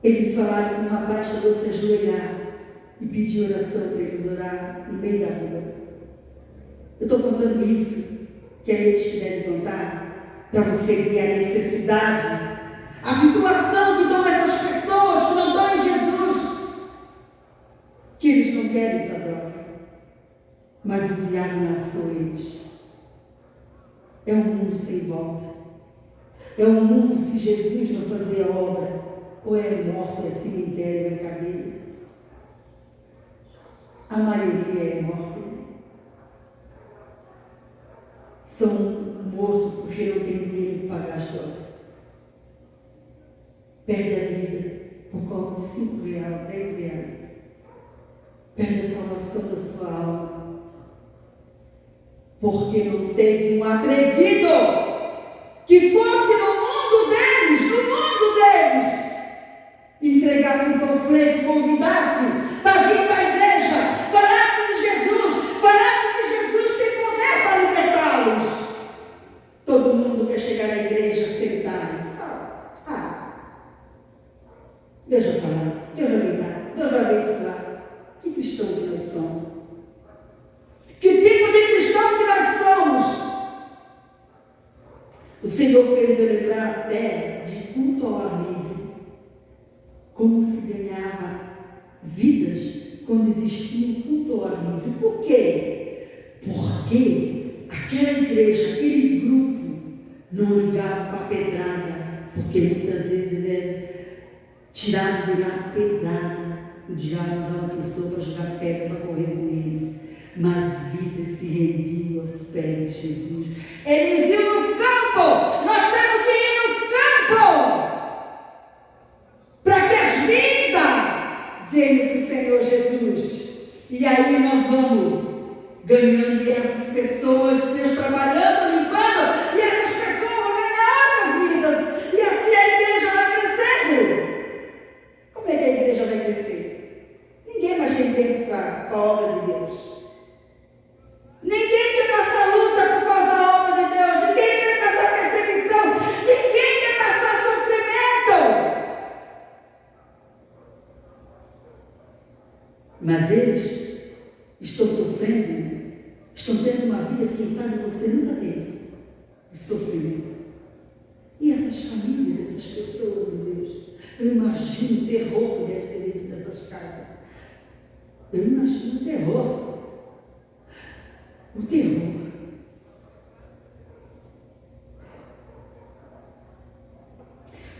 Eles falaram que um rapaz chegou a se ajoelhar e pediu oração para eles orar no meio da rua. Eu estou contando isso, que é eles que devem contar, para você ver a necessidade, a situação que estão essas pessoas que não estão em Jesus, que eles não querem essa droga, mas o diabo laçou eles. É um mundo sem volta. É um mundo, se Jesus não fazer a obra, ou é morto, ou é cemitério, ou é cadeia. A maioria é morta. São mortos porque não tem dinheiro para pagar as drogas. Perde a vida por causa de R$5, R$10. Perde a salvação da sua alma. Porque não teve um atrevido que fosse no mundo deles, entregasse um panfleto e convidasse para vir para a igreja, falasse de Jesus, falasse que Jesus tem poder para libertá-los. Todo mundo quer chegar à igreja, sentar e falar. Deus vai falar, Deus vai me dar, Deus vai abençoar. Que cristão que nós somos? Que tipo de cristão que nós somos? O Senhor fez eu lembrar até de culto ao ar livre. Como se ganhava vidas quando existia um culto ao ar livre. Por quê? Porque aquela igreja, aquele grupo, não ligava para a pedrada. Porque muitas vezes eles tiraram de lá pedrada. O diabo usava a pessoa para jogar pedra para correr com eles. Mas vidas se rendiam aos pés de Jesus. Eles iam no campo. Nós temos que ir no campo. Para que as vidas venham para o Senhor Jesus. E aí nós vamos ganhando e essas pessoas, Deus trabalhando, limpando, e essas pessoas vão ganhar outras vidas. E assim a igreja vai crescendo. Como é que a igreja vai crescer? Ninguém mais tem tempo para a obra de Deus. Ninguém quer passar luta por causa da obra de Deus. Ninguém quer passar perseguição. Ninguém quer passar sofrimento. Mas eles estão sofrendo, estão tendo uma vida que, quem sabe, você nunca teve, de sofrimento. E essas famílias, essas pessoas, meu Deus, eu imagino o terror que deve ser dentro dessas casas. Eu imagino o terror. O terror.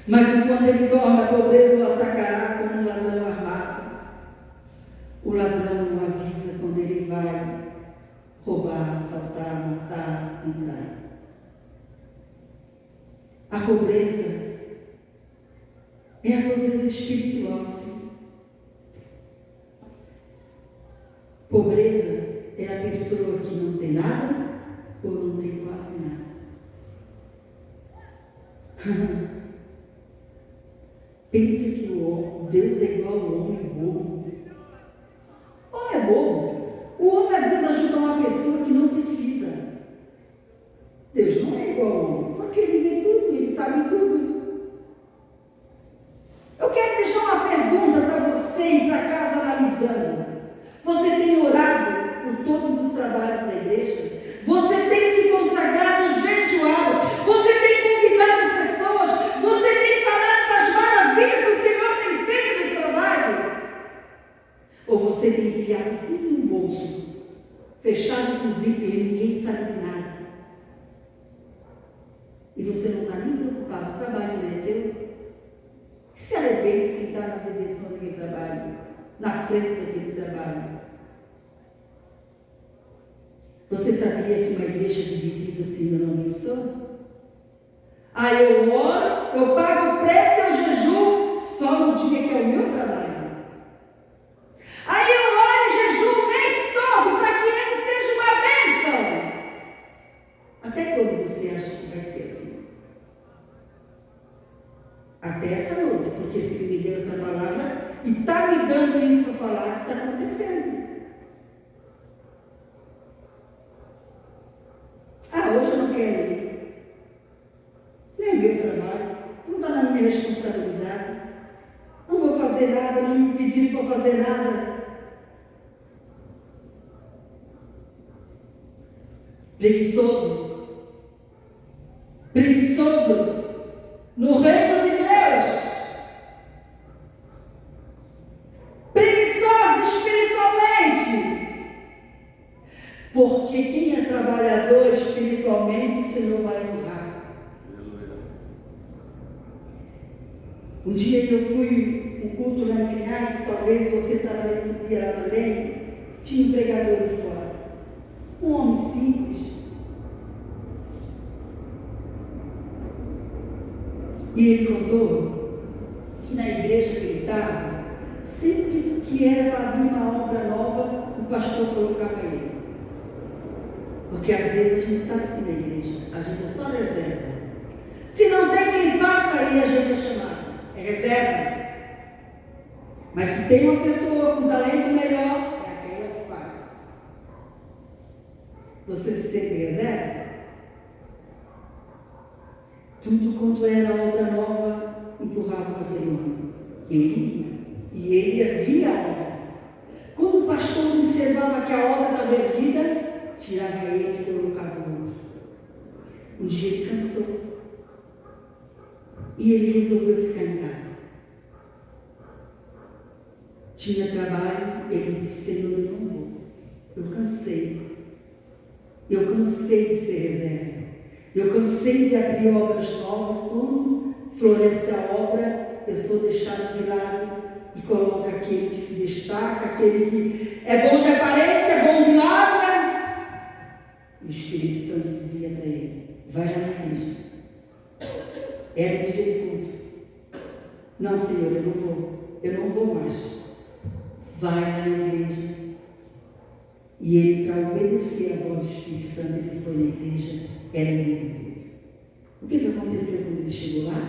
Mas enquanto ele dorme, a pobreza o atacará como um ladrão armado. O ladrão não avisa quando ele vai roubar, assaltar, matar, entrar. A pobreza É a pobreza espiritual, sim. Pobreza é a pessoa que não tem nada ou não tem quase nada. Pensa que o Deus é igual ao homem bobo. O homem é bobo. O homem às vezes ajuda uma pessoa que não precisa. Deus não é igual ao homem, porque ele vê tudo, ele sabe tudo. Eu quero deixar uma pergunta para você ir para casa analisando. Você tem orado por todos os trabalhos da igreja? Você tem se consagrado, jejuado? Você tem convidado pessoas? Você tem falado das maravilhas que o Senhor tem feito no trabalho? Ou você tem enfiado tudo no bolso, fechado com zíper e ninguém sabe de nada? E você não está nem preocupado, o trabalho não é teu? Que se arrebente quem está na direção daquele trabalho, na frente daquele trabalho. Você sabia que uma igreja dividida assim não abençoa? Eu oro, eu pago o preço, eu jejum, só no dia que é o meu trabalho. Eu oro e jejum o mês todo para que ele seja uma bênção. Até quando você acha que vai ser assim? Até essa noite, porque se ele me deu essa palavra e está me dando isso para falar, o que está acontecendo? Hoje eu não quero ir. Nem é meu trabalho, não está na minha responsabilidade. Não vou fazer nada, não me pediram para fazer nada. Preguiçoso. Preguiçoso. No reino de Deus. Preguiçoso espiritualmente. Porque quem é trabalhador espiritualmente, o Senhor vai honrar. Um dia eu fui um culto lá em Pinhais, talvez você estava nesse dia lá também, tinha um pregador de fora. Um homem simples. E ele contou que na igreja que ele estava, sempre que era para abrir uma obra nova, o pastor colocava ele. Porque às vezes a gente está assim na igreja, a gente é só reserva. Se não tem quem faça, aí a gente é chamado. É reserva. Mas se tem uma pessoa com talento melhor, é aquela que faz. Você se sente reserva? Tudo quanto era obra nova, empurrava aquele homem. E ele erguia a obra. Quando o pastor observava que a obra estava erguida, tirava ele e colocava o outro. Um dia ele cansou. E ele resolveu ficar em casa. Tinha trabalho, ele disse: Senhor, eu não vou. Eu cansei. Eu cansei de ser reserva. Eu cansei de abrir obras novas. Quando floresce a obra, eu sou deixado de lado e coloca aquele que se destaca, aquele que é bom de aparência, é bom de lábia. O Espírito Santo dizia para ele: vai lá na igreja. Era o dia de culto. Não, Senhor, eu não vou. Eu não vou mais. Vai lá na igreja. E ele, para obedecer a voz do Espírito Santo, ele foi na igreja. Era livre. O que aconteceu quando ele chegou lá?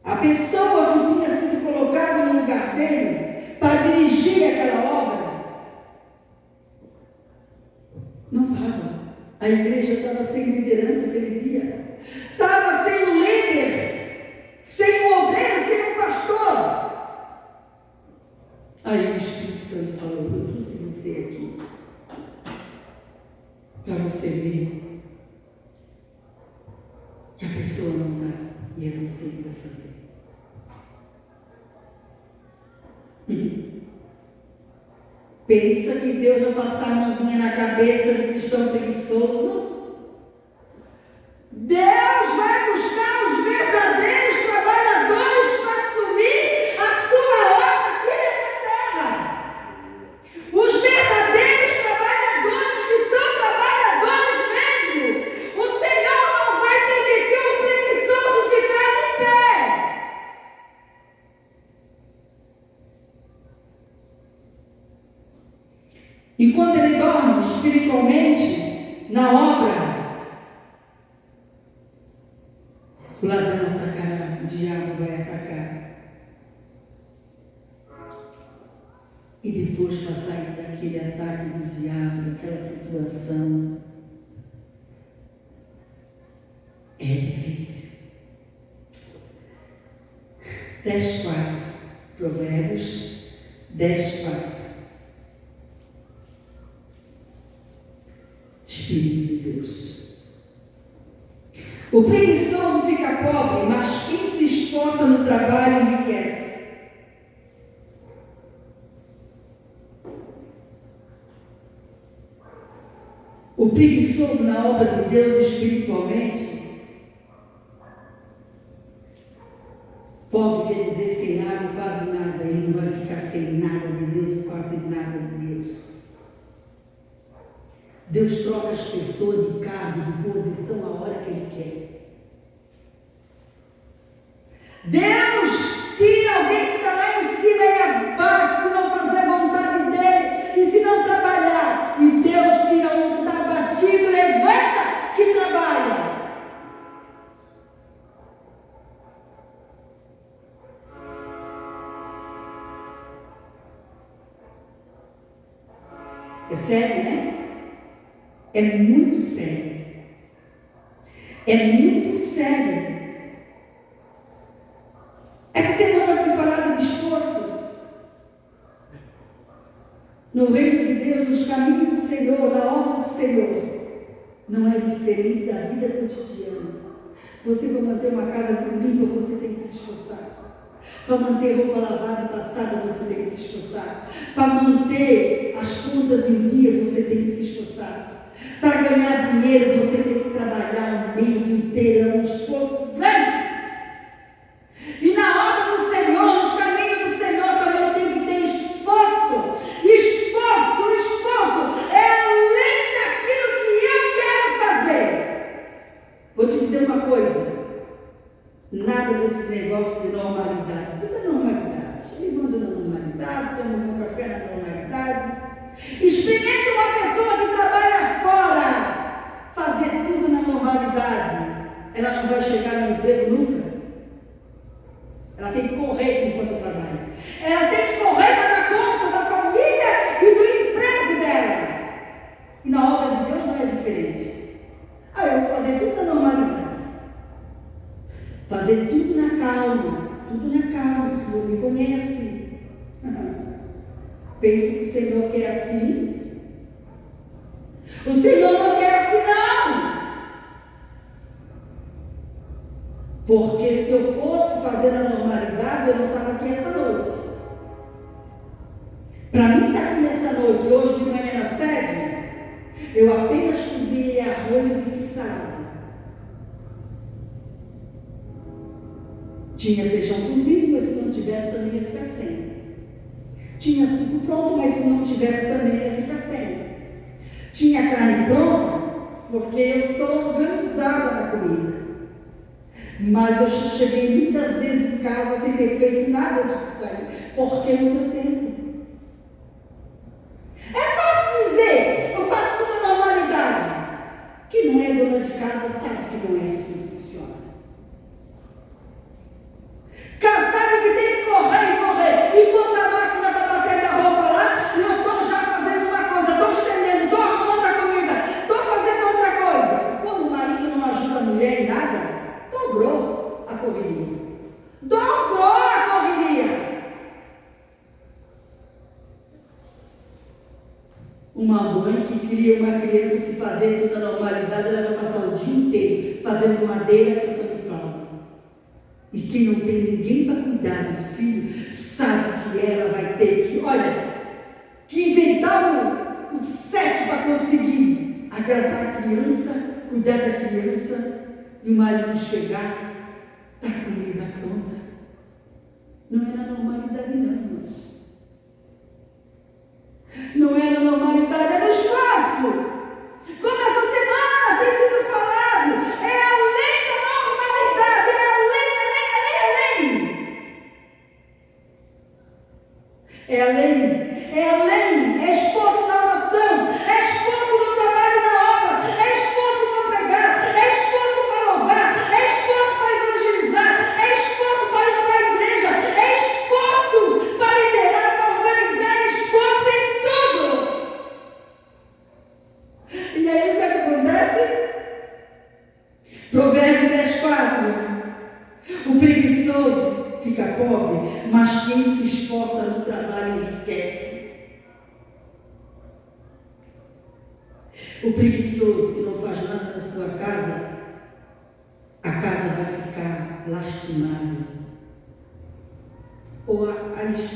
A pessoa que tinha sido colocada no lugar dele para dirigir aquela obra não estava. A igreja estava sem liderança aquele dia. Estava sem um líder, sem um obreiro, sem um pastor. Aí o Espírito Santo falou: eu trouxe você aqui para você ver que a pessoa não está e é você que vai fazer. Pensa que Deus vai passar a mãozinha na cabeça de cristão preguiçoso? Deus vai buscar os verdadeiros trabalhadores para assumir a sua obra aqui nessa terra. Os verdadeiros trabalhadores que são trabalhadores mesmo. O Senhor não vai permitir o preguiçoso Na obra, o ladrão atacará, o diabo vai atacar. E depois para sair daquele ataque do diabo, daquela situação, é difícil. 10:4, Provérbios 10:4. Espírito de Deus. O preguiçoso fica pobre, mas quem se esforça no trabalho enriquece. O preguiçoso na obra de Deus espiritualmente, pobre quer dizer sem nada, quase nada, ele não vai ficar sem nada de Deus, quase nada de Deus. Deus troca as pessoas de cargo, de posição a hora que Ele quer. Deus tira alguém que está lá em cima e abate, se não fazer a vontade dEle, e se não trabalhar. E Deus tira um que está abatido, levanta, que trabalha. É sério, né? É muito sério. É muito sério. Essa semana foi falada de esforço. No reino de Deus, nos caminhos do Senhor, na obra do Senhor. Não é diferente da vida cotidiana. Você, para manter uma casa limpa, você tem que se esforçar. Para manter roupa lavada e passada, você tem que se esforçar. Para manter as contas em dia, você tem que se esforçar. Para ganhar dinheiro, você tem que trabalhar um mês inteiro, um esforço grande. E na obra do Senhor, nos caminhos do Senhor, também tem que ter esforço. Esforço, esforço. É além daquilo que eu quero fazer. Vou te dizer uma coisa. Nada desse negócio de normalidade. Tudo é normalidade. Levando na normalidade, tomando um café na normalidade. Experimenta uma pessoa que trabalha fora fazer tudo na normalidade. Ela não vai chegar no emprego nunca. Ela tem que correr enquanto trabalha. Ela tem que correr para dar conta da família e do emprego dela. E na obra de Deus não é diferente. Eu vou fazer tudo na normalidade. Fazer tudo na calma. Tudo na calma. O Senhor me conhece. Pense que o Senhor quer assim. O Senhor não quer assim, não. Porque se eu fosse fazer na normalidade, eu não estava aqui essa noite. Para mim estar aqui nessa noite, hoje de manhã na sede, eu apenas cozinhei arroz e fiz salada. Tinha feijão cozido, mas se não tivesse também ia ficar sem. Tinha suco pronto, mas se não tivesse também ia ficar sem. Tinha carne pronta, porque eu sou organizada na comida. Mas eu cheguei muitas vezes em casa sem ter feito nada de sair, porque eu não tenho tempo. É fácil dizer, eu faço tudo na normalidade. Quem não é dona de casa sabe que não é assim que funciona. Sabe que tem que correr e correr. Enquanto a máquina está batendo a roupa lá, eu estou já fazendo uma coisa, estou estendendo, estou arrumando a comida, estou fazendo outra coisa. Quando o marido não ajuda a mulher em nada, dobrou a correria. Dobrou a correria. Uma mãe que cria uma criança se fazer tudo na normalidade, ela vai passar o dia inteiro fazendo madeira, tocando flauta. E quem não tem ninguém para cuidar do filho, sabe que ela vai ter que, que inventar o sete para conseguir agradar a criança, cuidar da criança, e o marido chegar, está com comida pronta. Não é na normalidade, não, irmãos. Não é na normalidade, é no esforço. Como essa semana tem sido falado, é além da normalidade, é além, é esforço na oração, é esforço no trabalho, na obra, é acontece? Provérbio 10:4. O preguiçoso fica pobre, mas quem se esforça no trabalho enriquece. O preguiçoso que não faz nada na sua casa, a casa vai ficar lastimada. Ou as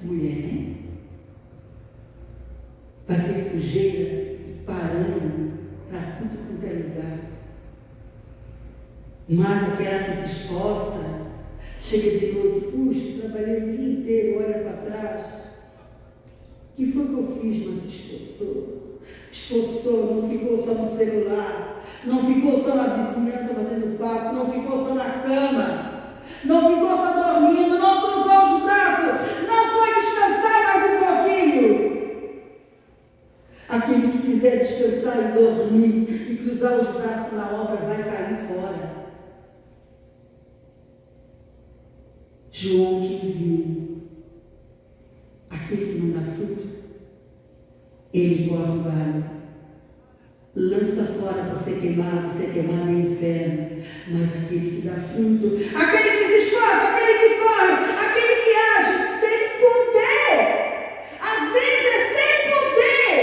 mulheres, né? Vai ter sujeira e parando para tudo quanto é lugar. Mas aquela que se esforça, chega de noite, puxa, trabalhei o dia inteiro, olha para trás. O que foi que eu fiz, mas se esforçou? Esforçou, não ficou só no celular, não ficou só na vizinhança batendo papo, não ficou só na cama, não ficou só dormindo, não cruzou os braços, não foi descansar mais um pouquinho. Aquele que quiser descansar e dormir e cruzar os braços na obra vai cair fora. João 15. Aquele que não dá fruto, ele corta o galho, lança fora para ser queimado é inferno. Mas aquele que dá fruto, aquele que se esforça, aquele que corre, aquele que age sem poder, às vezes sem poder,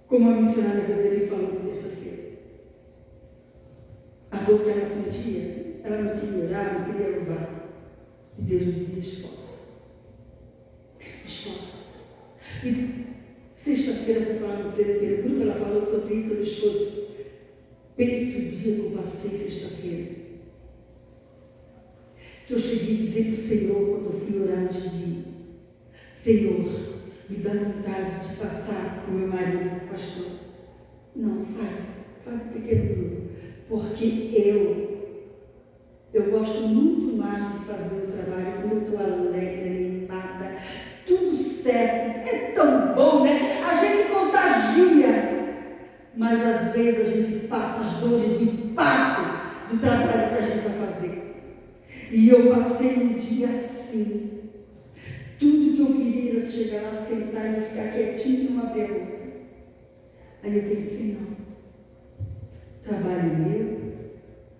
como a missionária Roseli falou na terça-feira, a dor que ela sentia, ela não queria orar, não queria louvar, e Deus dizia: esforça, esforça. E sexta-feira, eu falar no primeiro grupo, ela falou sobre isso, sobre esforço. Pense o dia que eu passei sexta-feira. Que eu cheguei a dizer para o Senhor, quando eu fui orar antes de ir: Senhor, me dá vontade de passar com meu marido, pastor. Não, faz um pequeno grupo. Porque eu gosto muito mais de fazer o trabalho quando eu estou alegre, animada, tudo certo, é tão bom, né? A gente contagia, mas às vezes a gente passa as dores de impacto do trabalho que a gente vai fazer. E eu passei um dia assim, tudo que eu queria era chegar lá, sentar e ficar quietinho e não abrir a boca. Aí eu pensei: não, trabalho meu,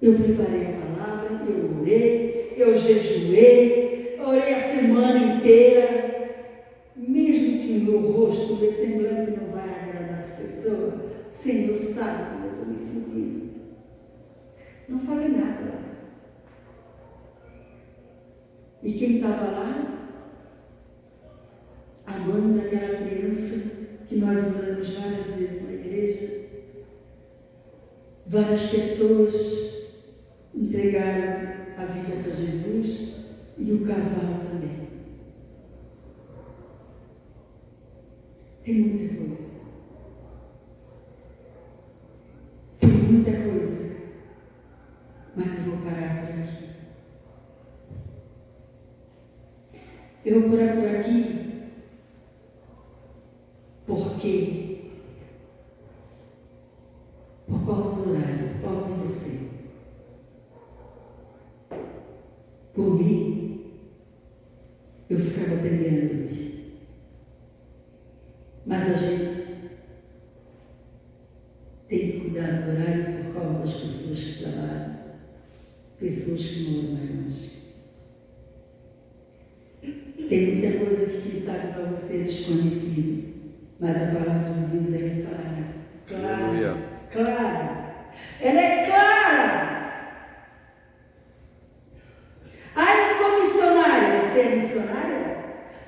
eu preparei a palavra, eu orei, eu jejuei, orei a semana inteira. Mesmo que o meu rosto, o meu semblante não vai agradar as pessoas, o Senhor sabe como eu estou me sentindo. Não falei nada. E quem estava lá? A mãe daquela criança que nós oramos várias vezes na igreja. Várias pessoas entregaram a vida para Jesus e o casal também. Tem muita coisa. Tem muita coisa. Mas eu vou parar por aqui. Eu vou parar por aqui porque, por causa do horário, por causa de você. Por mim, eu ficava até meia-noite. Mas a gente tem que cuidar do horário por causa das pessoas que trabalham, pessoas que moram mais longe. Tem muita coisa que, quem sabe, para você é desconhecido, mas a palavra de Deus é clara, clara. Ela é clara. Eu sou missionária. Você é missionária?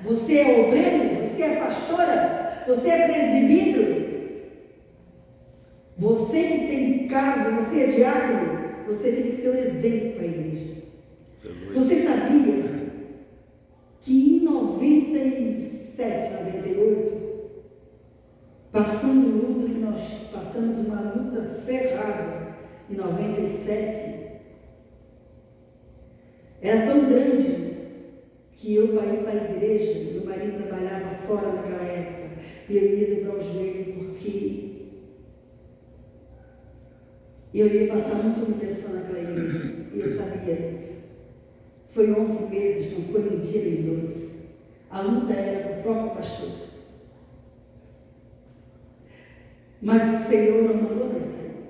Você é obreiro? Você é pastora? Você é presbítero? Você que tem cargo, você é diácono, você tem que ser um exemplo para a igreja. Você sabia que em 97, 98, passando luta, que nós passamos uma luta ferrada em 97, era tão grande que eu, para ir para a igreja, meu marido trabalhava fora naquela época, e eu ia dobrar o joelho porque eu ia passar muita humilhação naquela igreja, e eu sabia disso. Foi 11 meses, não foi um dia nem 12. A luta era com o próprio pastor. Mas o Senhor não mandou mais sair.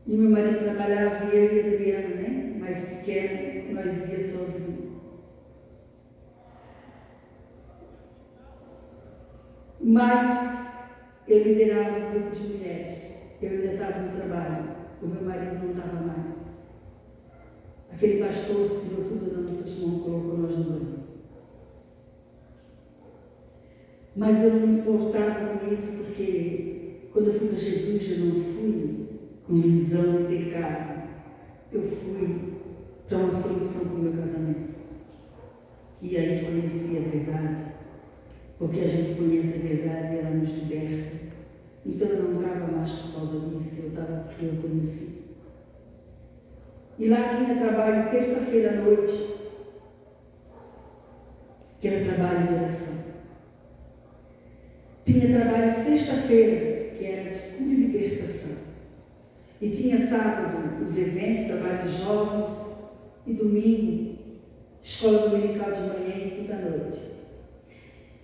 E meu marido trabalhava, e eu e a Adriana, né? Mais pequena, nós ia sozinhos. Mas eu liderava um grupo de mulheres. Eu ainda estava no trabalho. O meu marido não estava mais. Aquele pastor tirou tudo das nossas mãos e colocou nós no banho. Mas eu não me importava com isso, porque quando eu fui para Jesus, eu não fui com visão de ter carne. Eu fui para uma solução para o meu casamento. E aí conheci a verdade, porque a gente conhece a verdade e ela nos liberta. Então eu não estava mais por causa disso, eu estava porque eu conheci. E lá tinha trabalho terça-feira à noite, que era trabalho de oração. Tinha trabalho sexta-feira, que era de cura e libertação. E tinha sábado os eventos, trabalho de jovens, e domingo, escola dominical de manhã e culto à noite.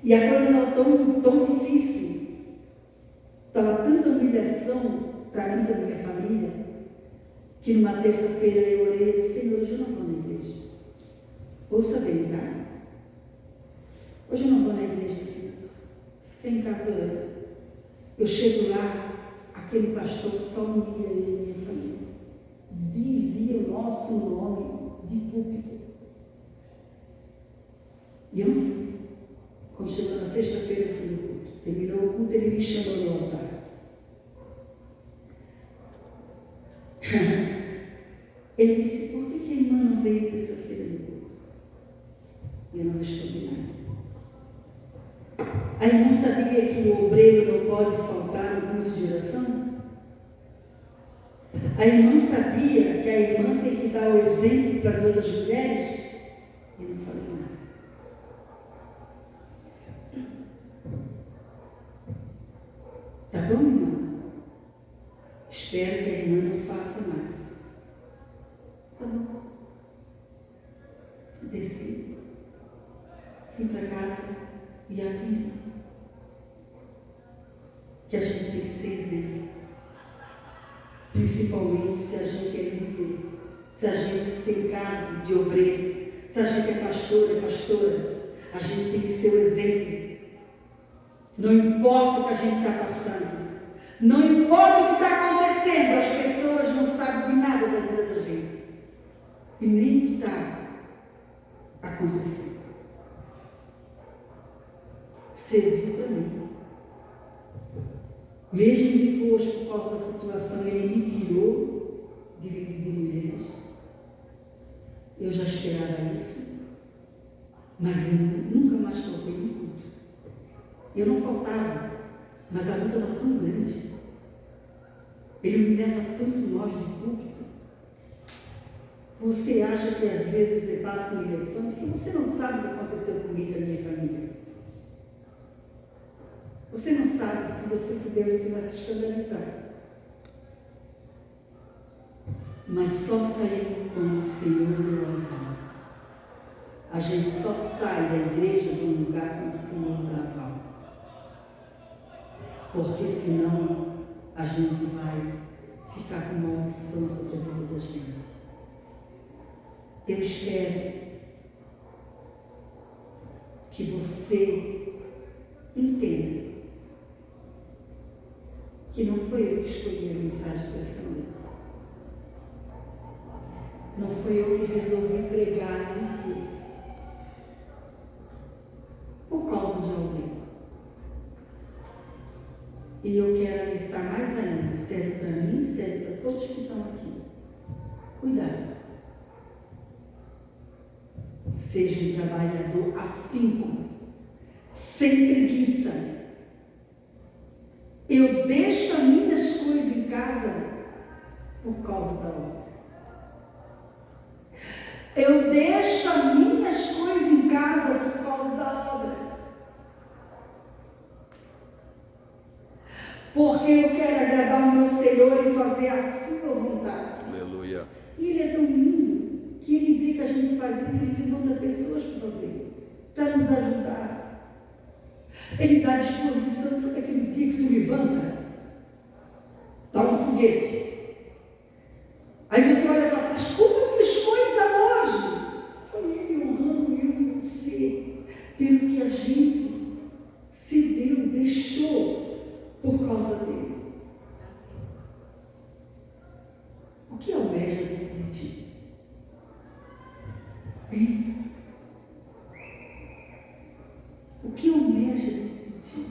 E a coisa estava tão difícil, estava tanta humilhação para mim e da minha família, que numa terça-feira eu orei e disse: Senhor, hoje eu não vou na igreja. Ouça bem, tá? Hoje eu não vou na igreja, Senhor. Fiquei em casa orando. Eu chego lá, aquele pastor só humilha ele e minha família. Dizia o nosso nome de púlpito. E eu não fui. Quando chegou na sexta-feira, eu fui no culto. Terminou o culto, ele me chamou no altar. Ele disse: por que a irmã não veio terça-feira no culto? E eu não respondi nada. A irmã sabia que o obreiro não pode faltar no culto de oração? A irmã sabia que a irmã tem que dar o exemplo para as outras mulheres? E não falei nada. Tá bom, irmã? Espero que a irmã não faça mais. Tá bom. Desci. Fui para casa e havia que a gente tem que ser exemplo. Principalmente se a gente é líder, se a gente tem cargo de obreiro, se a gente é pastora, a gente tem que ser o exemplo. Não importa o que a gente está passando, não importa o que está acontecendo, as pessoas não sabem de nada da vida da gente, e nem o que está acontecendo. Serviu para mim. Mesmo depois, por causa da situação, ele me tirou de líder de mulheres. Eu já esperava isso, mas eu nunca mais faltei no culto. Eu não faltava, mas a luta era tão grande. Ele humilhava tanto nós de púlpito. Você acha que às vezes você passa uma eleição porque você não sabe o que aconteceu comigo e a minha família. Você não sabe, se você souber, você vai se escandalizar. Mas só saímos quando o Senhor deu a aval. A gente só sai da igreja de um lugar quando o Senhor dá aval. Porque senão a gente vai ficar com maldição sobre a vida da gente. Eu espero que você entenda que não foi eu que escolhi a mensagem para essa noite. Não foi eu que resolvi pregar em si. Por causa de alguém. E eu quero alertar mais ainda, serve para mim, serve para todos que estão aqui. Cuidado. Seja um trabalhador afinco, sem preguiça. Eu deixo as minhas coisas em casa por causa da obra. Eu deixo as minhas coisas em casa por causa da obra. Porque eu quero agradar o meu Senhor e fazer a sua vontade. Aleluia. E Ele é tão lindo que Ele vê que a gente faz isso e Ele levanta pessoas para fazer, para nos ajudar. Ele dá disposição sobre aquele dia que tu por causa dele. O que almeja dentro de ti? Hein? O que almeja dentro de ti?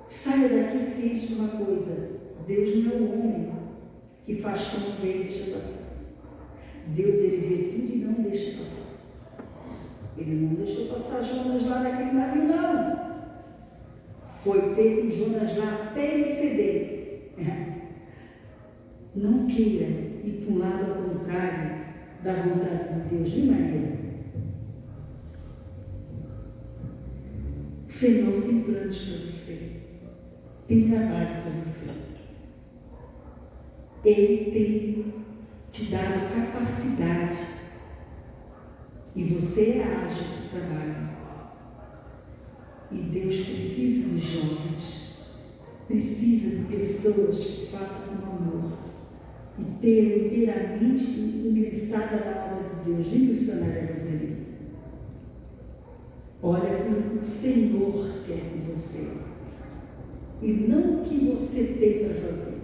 Saia daqui ciente de uma coisa: Deus não é o homem que faz como vê e deixa passar. Deus, ele vê tudo e não deixa passar. Ele não deixou passar Jonas lá naquele navio, não. Foi ter com Jonas lá até ele ceder. Não queira ir para um lado ao contrário da vontade de Deus, viu, Maria? O Senhor tem planos para você. Tem trabalho para você. Ele tem te dado capacidade. E você é ágil para o trabalho. E Deus precisa de jovens. Precisa de pessoas que façam com amor. E ter inteiramente ingressada na obra de Deus. Viu, missionária Roseli? Olha o que o Senhor quer com você. E não o que você tem para fazer.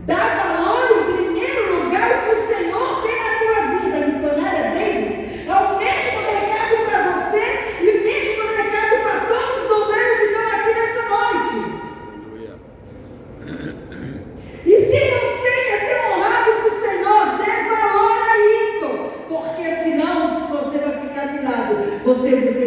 Dá valor em primeiro lugar ao que o Senhor tem na tua vida, missionária Daisy. É o mesmo recado para você e o mesmo recado para todos os obreiros que estão aqui nessa noite. Aleluia. E se você quer ser honrado por Senhor, dê valor a isso. Porque senão, se você vai ficar de lado, você vai